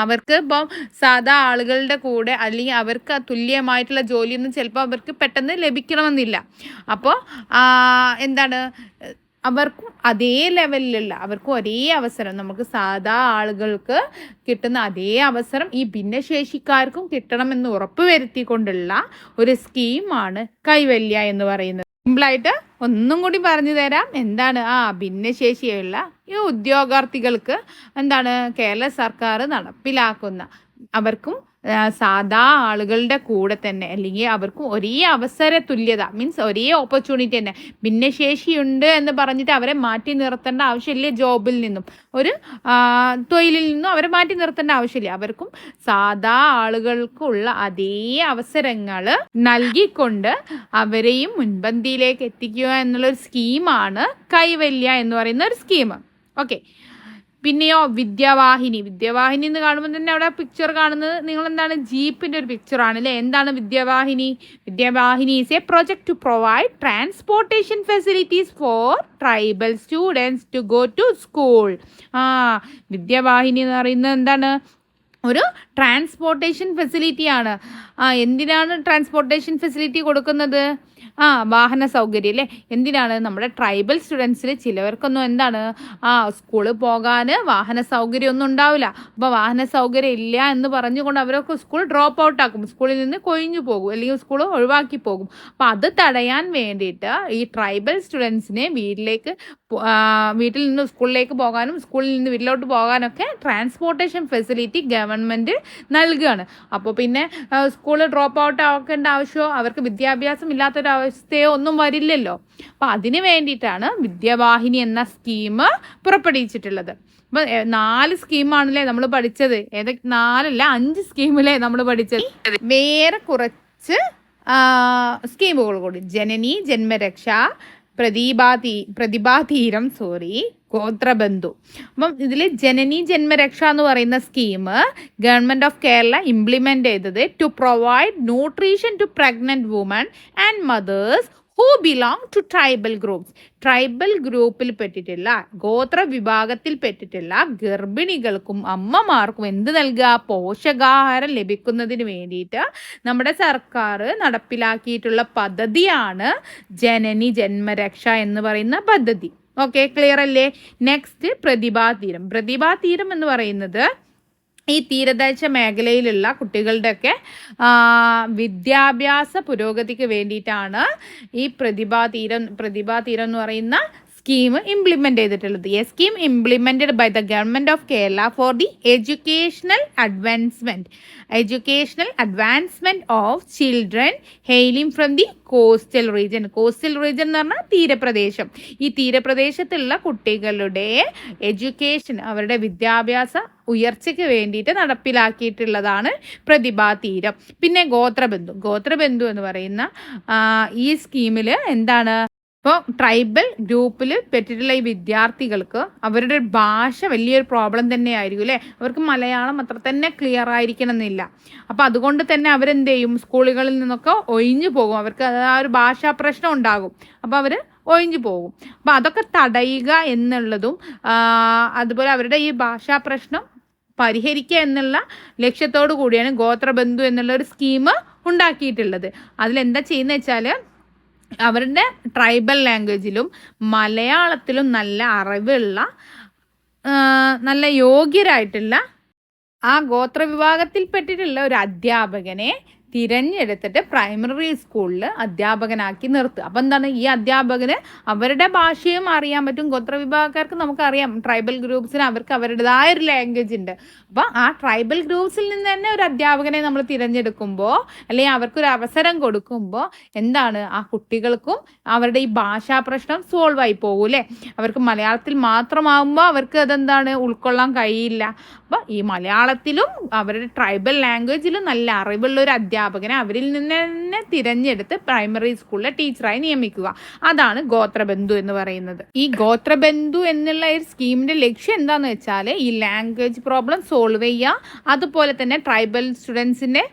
Speaker 1: അവർക്ക് ഇപ്പം സാധാ ആളുകളുടെ കൂടെ അല്ലെങ്കിൽ അവർക്ക് തുല്യമായിട്ടുള്ള ജോലിയൊന്നും ചിലപ്പോൾ അവർക്ക് പെട്ടെന്ന് ലഭിക്കണമെന്നില്ല. അപ്പോൾ എന്താണ്, അവർക്കും അതേ ലെവലിലുള്ള, അവർക്കും ഒരേ അവസരം, നമുക്ക് സാധാ ആളുകൾക്ക് കിട്ടുന്ന അതേ അവസരം ഈ ഭിന്നശേഷിക്കാർക്കും കിട്ടണമെന്ന് ഉറപ്പ് വരുത്തിക്കൊണ്ടുള്ള ഒരു സ്കീമാണ് കൈവല്യ എന്ന് പറയുന്നത്. സിമ്പിളായിട്ട് ഒന്നും കൂടി പറഞ്ഞു തരാം. എന്താണ്? ഭിന്നശേഷിയുള്ള ഈ ഉദ്യോഗാർത്ഥികൾക്ക് എന്താണ് കേരള സർക്കാർ നടപ്പിലാക്കുന്ന, അവർക്കും സാധാ ആളുകളുടെ കൂടെ തന്നെ, അല്ലെങ്കിൽ അവർക്കും ഒരേ അവസര തുല്യത, മീൻസ് ഒരേ ഓപ്പർച്യൂണിറ്റി തന്നെ. ഭിന്നശേഷിയുണ്ട് എന്ന് പറഞ്ഞിട്ട് അവരെ മാറ്റി നിർത്തേണ്ട ആവശ്യമില്ല. ജോബിൽ നിന്നും ഒരു തൊഴിലിൽ നിന്നും അവരെ മാറ്റി നിർത്തേണ്ട ആവശ്യമില്ല. അവർക്കും സാധാ ആളുകൾക്കുള്ള അതേ അവസരങ്ങൾ നൽകിക്കൊണ്ട് അവരെയും മുൻപന്തിയിലേക്ക് എത്തിക്കുക എന്നുള്ളൊരു സ്കീമാണ് കൈവല്യ എന്ന് പറയുന്ന ഒരു സ്കീം. ഓക്കെ, പിന്നെയോ വിദ്യാവാഹിനി. വിദ്യാവാഹിനി എന്ന് കാണുമ്പോൾ തന്നെ അവിടെ പിക്ചർ കാണുന്നത് നിങ്ങൾ എന്താണ്, ജീപ്പിൻ്റെ ഒരു പിക്ചറാണ് അല്ലേ. എന്താണ് Vidyavahini? Vidyavahini is a project to provide transportation facilities for tribal students to go to school. Vidyavahini എന്ന് പറയുന്നത് എന്താണ്, ഒരു ട്രാൻസ്പോർട്ടേഷൻ ഫെസിലിറ്റിയാണ്. എന്തിനാണ് ട്രാൻസ്പോർട്ടേഷൻ ഫെസിലിറ്റി കൊടുക്കുന്നത്? വാഹന സൗകര്യം അല്ലേ. എന്തിനാണ്? നമ്മുടെ ട്രൈബൽ സ്റ്റുഡൻസിൽ ചിലവർക്കൊന്നും എന്താണ്, സ്കൂളിൽ പോകാൻ വാഹന സൗകര്യം ഒന്നും ഉണ്ടാവില്ല. അപ്പോൾ വാഹന സൗകര്യം ഇല്ല എന്ന് പറഞ്ഞുകൊണ്ട് അവരൊക്കെ സ്കൂൾ ഡ്രോപ്പ് ഔട്ട് ആക്കും, സ്കൂളിൽ നിന്ന് കൊഴിഞ്ഞു പോകും, അല്ലെങ്കിൽ സ്കൂൾ ഒഴിവാക്കി പോകും. അപ്പോൾ അത് തടയാൻ വേണ്ടിയിട്ട് ഈ ട്രൈബൽ സ്റ്റുഡൻസിനെ വീട്ടിൽ നിന്ന് സ്കൂളിലേക്ക് പോകാനും സ്കൂളിൽ നിന്ന് വീട്ടിലോട്ട് പോകാനൊക്കെ ട്രാൻസ്പോർട്ടേഷൻ ഫെസിലിറ്റി ഗവൺമെൻറ് നൽകുകയാണ്. അപ്പോൾ പിന്നെ സ്കൂൾ ഡ്രോപ്പ് ഔട്ട് ആക്കേണ്ട ആവശ്യമോ അവർക്ക് വിദ്യാഭ്യാസം ഇല്ലാത്തൊരവസ്ഥയോ ഒന്നും വരില്ലല്ലോ. അപ്പോൾ അതിന് വേണ്ടിയിട്ടാണ് വിദ്യാവാഹിനി എന്ന സ്കീം പുറപ്പെടുവിച്ചിട്ടുള്ളത്. അപ്പോൾ 4 സ്കീമാണല്ലേ നമ്മൾ പഠിച്ചത്. 5 സ്കീമിലെ നമ്മൾ പഠിച്ചത്. വേറെ കുറച്ച് സ്കീമുകൾ കൂടി. ജനനി, ജന്മരക്ഷ, പ്രതിഭാതീരം, ഗോത്രബന്ധു. അപ്പം ഇതിൽ ജനനി ജന്മരക്ഷ എന്ന് പറയുന്ന scheme government of Kerala implement ചെയ്തത് to provide nutrition to pregnant women and mothers who belong to tribal groups. Tribal ഗ്രൂപ്പിൽ പെട്ടിട്ടുള്ള, ഗോത്ര വിഭാഗത്തിൽ പെട്ടിട്ടുള്ള ഗർഭിണികൾക്കും അമ്മമാർക്കും എന്ത് നൽകുക? പോഷകാഹാരം ലഭിക്കുന്നതിന് വേണ്ടിയിട്ട് നമ്മുടെ സർക്കാർ നടപ്പിലാക്കിയിട്ടുള്ള പദ്ധതിയാണ് ജനനി ജന്മരക്ഷ എന്ന് പറയുന്ന പദ്ധതി. ഓക്കെ, ക്ലിയർ അല്ലേ? നെക്സ്റ്റ് പ്രതിഭാതീരം. പ്രതിഭാതീരം എന്ന് പറയുന്നത് ഈ തീരദേശ മേഖലയിലുള്ള കുട്ടികളുടെയൊക്കെ വിദ്യാഭ്യാസ പുരോഗതിക്ക് വേണ്ടിയിട്ടാണ് ഈ പ്രതിഭാതീരം എന്ന് പറയുന്ന സ്കീം ഇംപ്ലിമെൻ്റ് ചെയ്തിട്ടുള്ളത്. A scheme implemented by the government of Kerala for the educational advancement of children hailing from the coastal region. Coastal region എന്ന് പറഞ്ഞാൽ തീരപ്രദേശം. ഈ തീരപ്രദേശത്തുള്ള കുട്ടികളുടെ എഡ്യൂക്കേഷൻ, അവരുടെ വിദ്യാഭ്യാസ ഉയർച്ചയ്ക്ക് വേണ്ടിയിട്ട് നടപ്പിലാക്കിയിട്ടുള്ളതാണ് പ്രതിഭാതീരം. പിന്നെ ഗോത്രബന്ധു എന്ന് പറയുന്ന ഈ സ്കീമിൽ എന്താണ്, ഇപ്പോൾ ട്രൈബൽ ഗ്രൂപ്പിൽ പെട്ടിട്ടുള്ള ഈ വിദ്യാർത്ഥികൾക്ക് അവരുടെ ഭാഷ വലിയൊരു പ്രോബ്ലം തന്നെയായിരിക്കും അല്ലേ. അവർക്ക് മലയാളം അത്ര തന്നെ ക്ലിയർ ആയിരിക്കണം എന്നില്ല. അപ്പോൾ അതുകൊണ്ട് തന്നെ അവരെന്ത് ചെയ്യും, സ്കൂളുകളിൽ നിന്നൊക്കെ ഒഴിഞ്ഞു പോകും. അവർക്ക് ആ ഒരു ഭാഷാ പ്രശ്നം ഉണ്ടാകും. അപ്പോൾ അവർ ഒഴിഞ്ഞു പോകും. അപ്പോൾ അതൊക്കെ തടയുക എന്നുള്ളതും അതുപോലെ അവരുടെ ഈ ഭാഷാ പ്രശ്നം പരിഹരിക്കുക എന്നുള്ള ലക്ഷ്യത്തോടു കൂടിയാണ് ഗോത്രബന്ധു എന്നുള്ളൊരു സ്കീം ഉണ്ടാക്കിയിട്ടുള്ളത്. അതിലെന്താ ചെയ്യുന്നത് വെച്ചാൽ അവരുടെ ട്രൈബൽ ലാംഗ്വേജിലും മലയാളത്തിലും നല്ല അറിവുള്ള, നല്ല യോഗ്യരായിട്ടുള്ള ആ ഗോത്രവിഭാഗത്തിൽപ്പെട്ടിട്ടുള്ള ഒരു അധ്യാപകനെ തിരഞ്ഞെടുത്തിട്ട് പ്രൈമറി സ്കൂളിൽ അധ്യാപകനാക്കി നിർത്തുക. അപ്പോൾ എന്താണ്, ഈ അധ്യാപകന് അവരുടെ ഭാഷയും അറിയാൻ പറ്റും. ഗോത്രവിഭാഗക്കാർക്ക് നമുക്കറിയാം, ട്രൈബൽ ഗ്രൂപ്പ്സിന് അവർക്ക് അവരുടേതായ ഒരു ലാംഗ്വേജ് ഉണ്ട്. അപ്പോൾ ആ ട്രൈബൽ ഗ്രൂപ്പ്സിൽ നിന്ന് തന്നെ ഒരു അധ്യാപകനെ നമ്മൾ തിരഞ്ഞെടുക്കുമ്പോൾ, അല്ലെങ്കിൽ അവർക്കൊരു അവസരം കൊടുക്കുമ്പോൾ എന്താണ്, ആ കുട്ടികൾക്കും അവരുടെ ഈ ഭാഷാ പ്രശ്നം സോൾവ് ആയി പോകും അല്ലേ. അവർക്ക് മലയാളത്തിൽ മാത്രമാകുമ്പോൾ അവർക്ക് അതെന്താണ് ഉൾക്കൊള്ളാൻ കഴിയില്ല. അപ്പോൾ ഈ മലയാളത്തിലും അവരുടെ ട്രൈബൽ ലാംഗ്വേജിലും നല്ല അറിവുള്ള ഒരു അധ്യാപകനെ അവരിൽ നിന്ന് തന്നെ തിരഞ്ഞെടുത്ത് പ്രൈമറി സ്കൂളിലെ ടീച്ചറായി നിയമിക്കുക. അതാണ് ഗോത്രബന്ധു എന്ന് പറയുന്നത്. ഈ ഗോത്രബന്ധു എന്നുള്ള ഒരു സ്കീമിൻ്റെ ലക്ഷ്യം എന്താണെന്ന് വെച്ചാൽ ഈ ലാംഗ്വേജ് പ്രോബ്ലം സോൾവ് ചെയ്യുക, അതുപോലെ തന്നെ ട്രൈബൽ സ്റ്റുഡൻസിൻ്റെ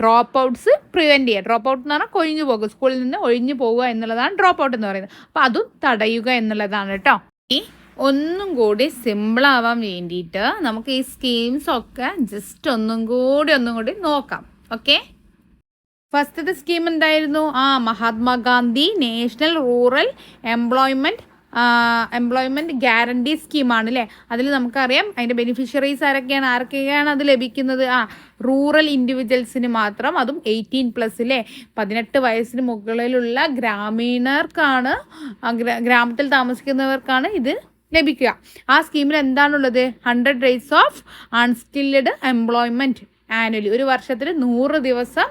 Speaker 1: ഡ്രോപ്പ് ഔട്ട്സ് പ്രിവെൻറ്റ് ചെയ്യുക. ഡ്രോപ്പ് ഔട്ട് എന്ന് പറഞ്ഞാൽ കൊഴിഞ്ഞു പോകുക, സ്കൂളിൽ നിന്ന് ഒഴിഞ്ഞു പോകുക എന്നുള്ളതാണ് ഡ്രോപ്പ് ഔട്ട് എന്ന് പറയുന്നത്. അപ്പോൾ അതും തടയുക എന്നുള്ളതാണ് കേട്ടോ. ഈ ഒന്നും കൂടി സിമ്പിളാവാൻ വേണ്ടിയിട്ട് നമുക്ക് ഈ സ്കീംസൊക്കെ ജസ്റ്റ് ഒന്നും കൂടി നോക്കാം. ഓക്കെ, ഫസ്റ്റത്തെ സ്കീം എന്തായിരുന്നു? Mahatma Gandhi national rural employment guarantee സ്കീമാണ് അല്ലേ. അതിൽ നമുക്കറിയാം അതിൻ്റെ ബെനിഫിഷ്യറീസ് ആരൊക്കെയാണ് അത് ലഭിക്കുന്നത്. റൂറൽ ഇൻഡിവിജ്വൽസിന് മാത്രം, അതും 18+ അല്ലേ, 18 വയസ്സിന് മുകളിലുള്ള ഗ്രാമീണർക്കാണ്, ഗ്രാമത്തിൽ താമസിക്കുന്നവർക്കാണ് ഇത് ലഭിക്കുക. ആ സ്കീമിൽ എന്താണുള്ളത്? 100 days of unskilled employment annually. ഒരു വർഷത്തിൽ 100 ദിവസം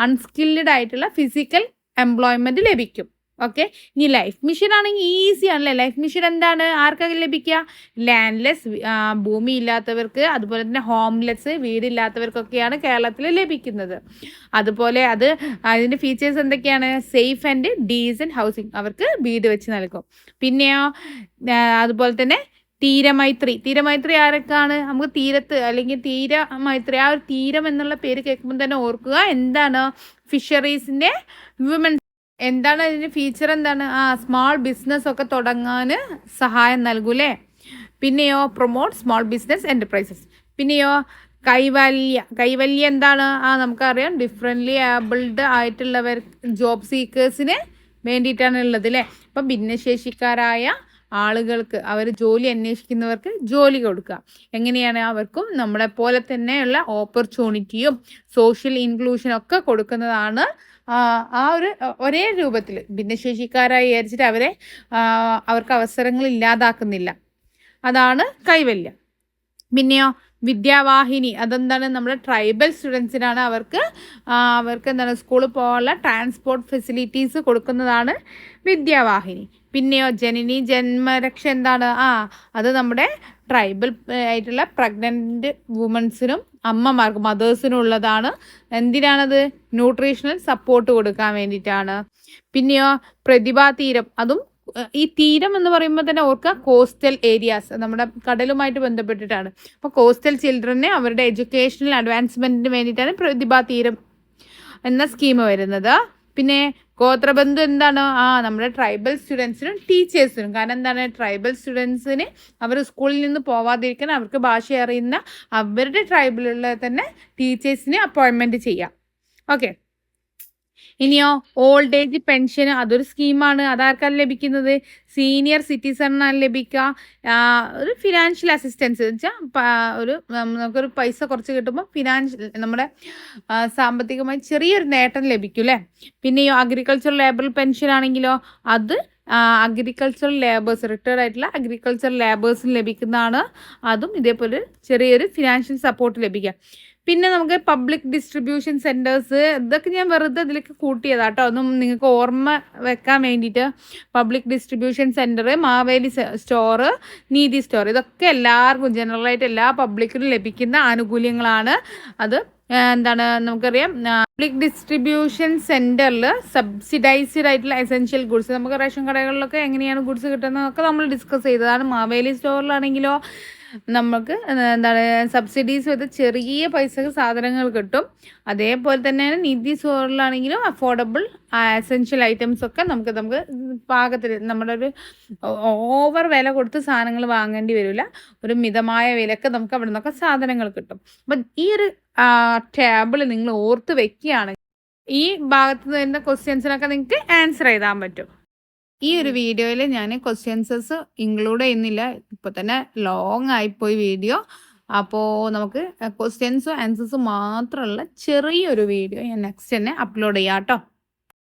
Speaker 1: അൺസ്കിൽഡ് ആയിട്ടുള്ള ഫിസിക്കൽ എംപ്ലോയ്മെൻറ്റ് ലഭിക്കും. ഓക്കെ. ഇനി ലൈഫ് മിഷൻ ആണെങ്കിൽ ഈസി ആണല്ലേ. ലൈഫ് മിഷൻ എന്താണ്, ആർക്കൊക്കെ ലഭിക്കുക? ലാൻഡ്ലെസ്, ഭൂമി ഇല്ലാത്തവർക്ക്, അതുപോലെ തന്നെ ഹോംലെസ്, വീടില്ലാത്തവർക്കൊക്കെയാണ് കേരളത്തിൽ ലഭിക്കുന്നത്. അതുപോലെ അതിൻ്റെ ഫീച്ചേഴ്സ് എന്തൊക്കെയാണ്? സേഫ് ആൻഡ് ഡീസൻറ്റ് ഹൗസിങ്, അവർക്ക് വീട് വെച്ച് നൽകും. പിന്നെയോ അതുപോലെ തന്നെ തീരമൈത്രി ആരൊക്കെയാണ്? നമുക്ക് തീരത്ത് അല്ലെങ്കിൽ തീരമൈത്രി, ആ ഒരു തീരം എന്നുള്ള പേര് കേൾക്കുമ്പോൾ തന്നെ ഓർക്കുക എന്താണ്? ഫിഷറീസിൻ്റെ വിമൻ. എന്താണ് അതിൻ്റെ ഫീച്ചർ? എന്താണ്? സ്മാൾ ബിസിനസ് ഒക്കെ തുടങ്ങാൻ സഹായം നൽകൂലേ. പിന്നെയോ പ്രൊമോട്ട് സ്മാൾ ബിസിനസ് എൻ്റർപ്രൈസസ്. പിന്നെയോ കൈവല്യ എന്താണ്? നമുക്കറിയാം, ഡിഫറെൻ്റ്ലി ഏബിൾഡ് ആയിട്ടുള്ളവർ ജോബ് സീക്കേഴ്സിന് വേണ്ടിയിട്ടാണ് ഉള്ളത് അല്ലേ. അപ്പം ഭിന്നശേഷിക്കാരായ ആളുകൾക്ക്, അവർ ജോലി അന്വേഷിക്കുന്നവർക്ക് ജോലി കൊടുക്കുക. എങ്ങനെയാണ്? അവർക്കും നമ്മളെ പോലെ തന്നെയുള്ള ഓപ്പർച്യൂണിറ്റിയും സോഷ്യൽ ഇൻക്ലൂഷനും ഒക്കെ കൊടുക്കുന്നതാണ്. ഒരു ഒരേ രൂപത്തിൽ ഭിന്നശേഷിക്കാരായി വിചാരിച്ചിട്ട് അവർക്ക് അവസരങ്ങൾ ഇല്ലാതാക്കുന്നില്ല. അതാണ് കൈവല്യം. പിന്നെയോ വിദ്യാവാഹിനി, അതെന്താണ്? നമ്മുടെ ട്രൈബൽ സ്റ്റുഡൻസിനാണ്. അവർക്ക് എന്താണ്? സ്കൂളിൽ പോകാനുള്ള ട്രാൻസ്പോർട്ട് ഫെസിലിറ്റീസ് കൊടുക്കുന്നതാണ് വിദ്യാവാഹിനി. പിന്നെയോ ജനനി ജന്മരക്ഷ എന്താണ്? അത് നമ്മുടെ ട്രൈബൽ ആയിട്ടുള്ള പ്രഗ്നൻ്റ് വുമൻസിനും അമ്മമാർക്കും മദേഴ്സിനും ഉള്ളതാണ്. എന്തിനാണത്? ന്യൂട്രീഷണൽ സപ്പോർട്ട് കൊടുക്കാൻ വേണ്ടിയിട്ടാണ്. പിന്നെയോ പ്രതിഭാതീരം, അതും ഈ തീരം എന്ന് പറയുമ്പോൾ തന്നെ ഓർക്കുക കോസ്റ്റൽ ഏരിയാസ്, നമ്മുടെ കടലുമായിട്ട് ബന്ധപ്പെട്ടിട്ടാണ്. അപ്പോൾ കോസ്റ്റൽ ചിൽഡ്രനെ അവരുടെ എഡ്യൂക്കേഷണൽ അഡ്വാൻസ്മെൻറ്റിന് വേണ്ടിയിട്ടാണ് പ്രതിഭാതീരം എന്ന സ്കീം വരുന്നത്. പിന്നെ ഗോത്രബന്ധു എന്താണ്? നമ്മുടെ ട്രൈബൽ സ്റ്റുഡൻസിനും ടീച്ചേഴ്സിനും. കാരണം എന്താണ്? ട്രൈബൽ സ്റ്റുഡൻസിന് അവർ സ്കൂളിൽ നിന്ന് പോവാതിരിക്കാൻ അവർക്ക് ഭാഷ അറിയുന്ന അവരുടെ ട്രൈബിലുള്ള തന്നെ ടീച്ചേഴ്സിന് അപ്പോയിൻമെൻറ്റ് ചെയ്യാം. ഓക്കെ. ഇനിയോ ഓൾഡ് ഏജ് പെൻഷൻ, അതൊരു സ്കീമാണ്. അതാർക്കാണ് ലഭിക്കുന്നത്? സീനിയർ സിറ്റിസണിനാണ് ലഭിക്കുക. ഒരു ഫിനാൻഷ്യൽ അസിസ്റ്റൻസ് വെച്ചാൽ നമുക്കൊരു പൈസ കുറച്ച് കിട്ടുമ്പോൾ നമ്മുടെ സാമ്പത്തികമായി ചെറിയൊരു നേട്ടം ലഭിക്കും അല്ലേ. പിന്നെയോ അഗ്രികൾച്ചറൽ ലേബർ പെൻഷൻ ആണെങ്കിലോ അത് അഗ്രികൾച്ചറൽ ലേബേഴ്സ്, റിട്ടയർഡ് ആയിട്ടുള്ള അഗ്രികൾച്ചറൽ ലേബേഴ്സിന് ലഭിക്കുന്നതാണ്. അതും ഇതേപോലെ ചെറിയൊരു ഫിനാൻഷ്യൽ സപ്പോർട്ട് ലഭിക്കുക. പിന്നെ നമുക്ക് പബ്ലിക് ഡിസ്ട്രിബ്യൂഷൻ സെൻറ്റേഴ്സ്, ഇതൊക്കെ ഞാൻ വെറുതെ ഇതിലേക്ക് കൂട്ടിയതാട്ടോ, ഒന്നും നിങ്ങൾക്ക് ഓർമ്മ വെക്കാൻ വേണ്ടിയിട്ട്. Public distribution centre, Maveli store, നീതി സ്റ്റോർ, ഇതൊക്കെ എല്ലാവർക്കും ജനറലായിട്ട് എല്ലാ പബ്ലിക്കിനും ലഭിക്കുന്ന ആനുകൂല്യങ്ങളാണ്. അത് എന്താണ് നമുക്കറിയാം. പബ്ലിക് ഡിസ്ട്രിബ്യൂഷൻ സെൻറ്ററിൽ സബ്സിഡൈസ്ഡ് ആയിട്ടുള്ള എസെൻഷ്യൽ ഗുഡ്സ്, നമുക്ക് റേഷൻ കടകളിലൊക്കെ എങ്ങനെയാണ് ഗുഡ്സ് കിട്ടുന്നതൊക്കെ നമ്മൾ ഡിസ്കസ് ചെയ്തതാണ്. മാവേലി സ്റ്റോറിലാണെങ്കിലോ നമുക്ക് എന്താണ് സബ്സിഡീസ് ചെയ്ത് ചെറിയ പൈസക്ക് സാധനങ്ങൾ കിട്ടും. അതേപോലെ തന്നെയാണ് നീതി സ്റ്റോറിലാണെങ്കിലും അഫോർഡബിൾ എസെൻഷ്യൽ ഐറ്റംസ് ഒക്കെ നമുക്ക് പാകത്തിൽ, നമ്മുടെ ഒരു ഓവർ വില കൊടുത്ത് സാധനങ്ങൾ വാങ്ങേണ്ടി വരില്ല. ഒരു മിതമായ വിലക്ക് നമുക്ക് അവിടെ നിന്നൊക്കെ സാധനങ്ങൾ കിട്ടും. അപ്പം ഈ ഒരു ടേബിൾ നിങ്ങൾ ഓർത്ത് വെക്കുകയാണെങ്കിൽ ഈ ഭാഗത്ത് വരുന്ന ക്വസ്റ്റ്യൻസിനൊക്കെ നിങ്ങൾക്ക് ആൻസർ എഴുതാൻ പറ്റും. ഈ ഒരു വീഡിയോയിൽ ഞാൻ ക്വസ്റ്റ്യൻസസ് ഇൻക്ലൂഡ് ചെയ്യുന്നില്ല, ഇപ്പോൾ തന്നെ ലോങ് ആയിപ്പോയി വീഡിയോ. അപ്പോൾ നമുക്ക് ക്വസ്റ്റ്യൻസും ആൻസേഴ്സും മാത്രമുള്ള ചെറിയൊരു വീഡിയോ ഞാൻ നെക്സ്റ്റ് തന്നെ അപ്ലോഡ് ചെയ്യാം കേട്ടോ.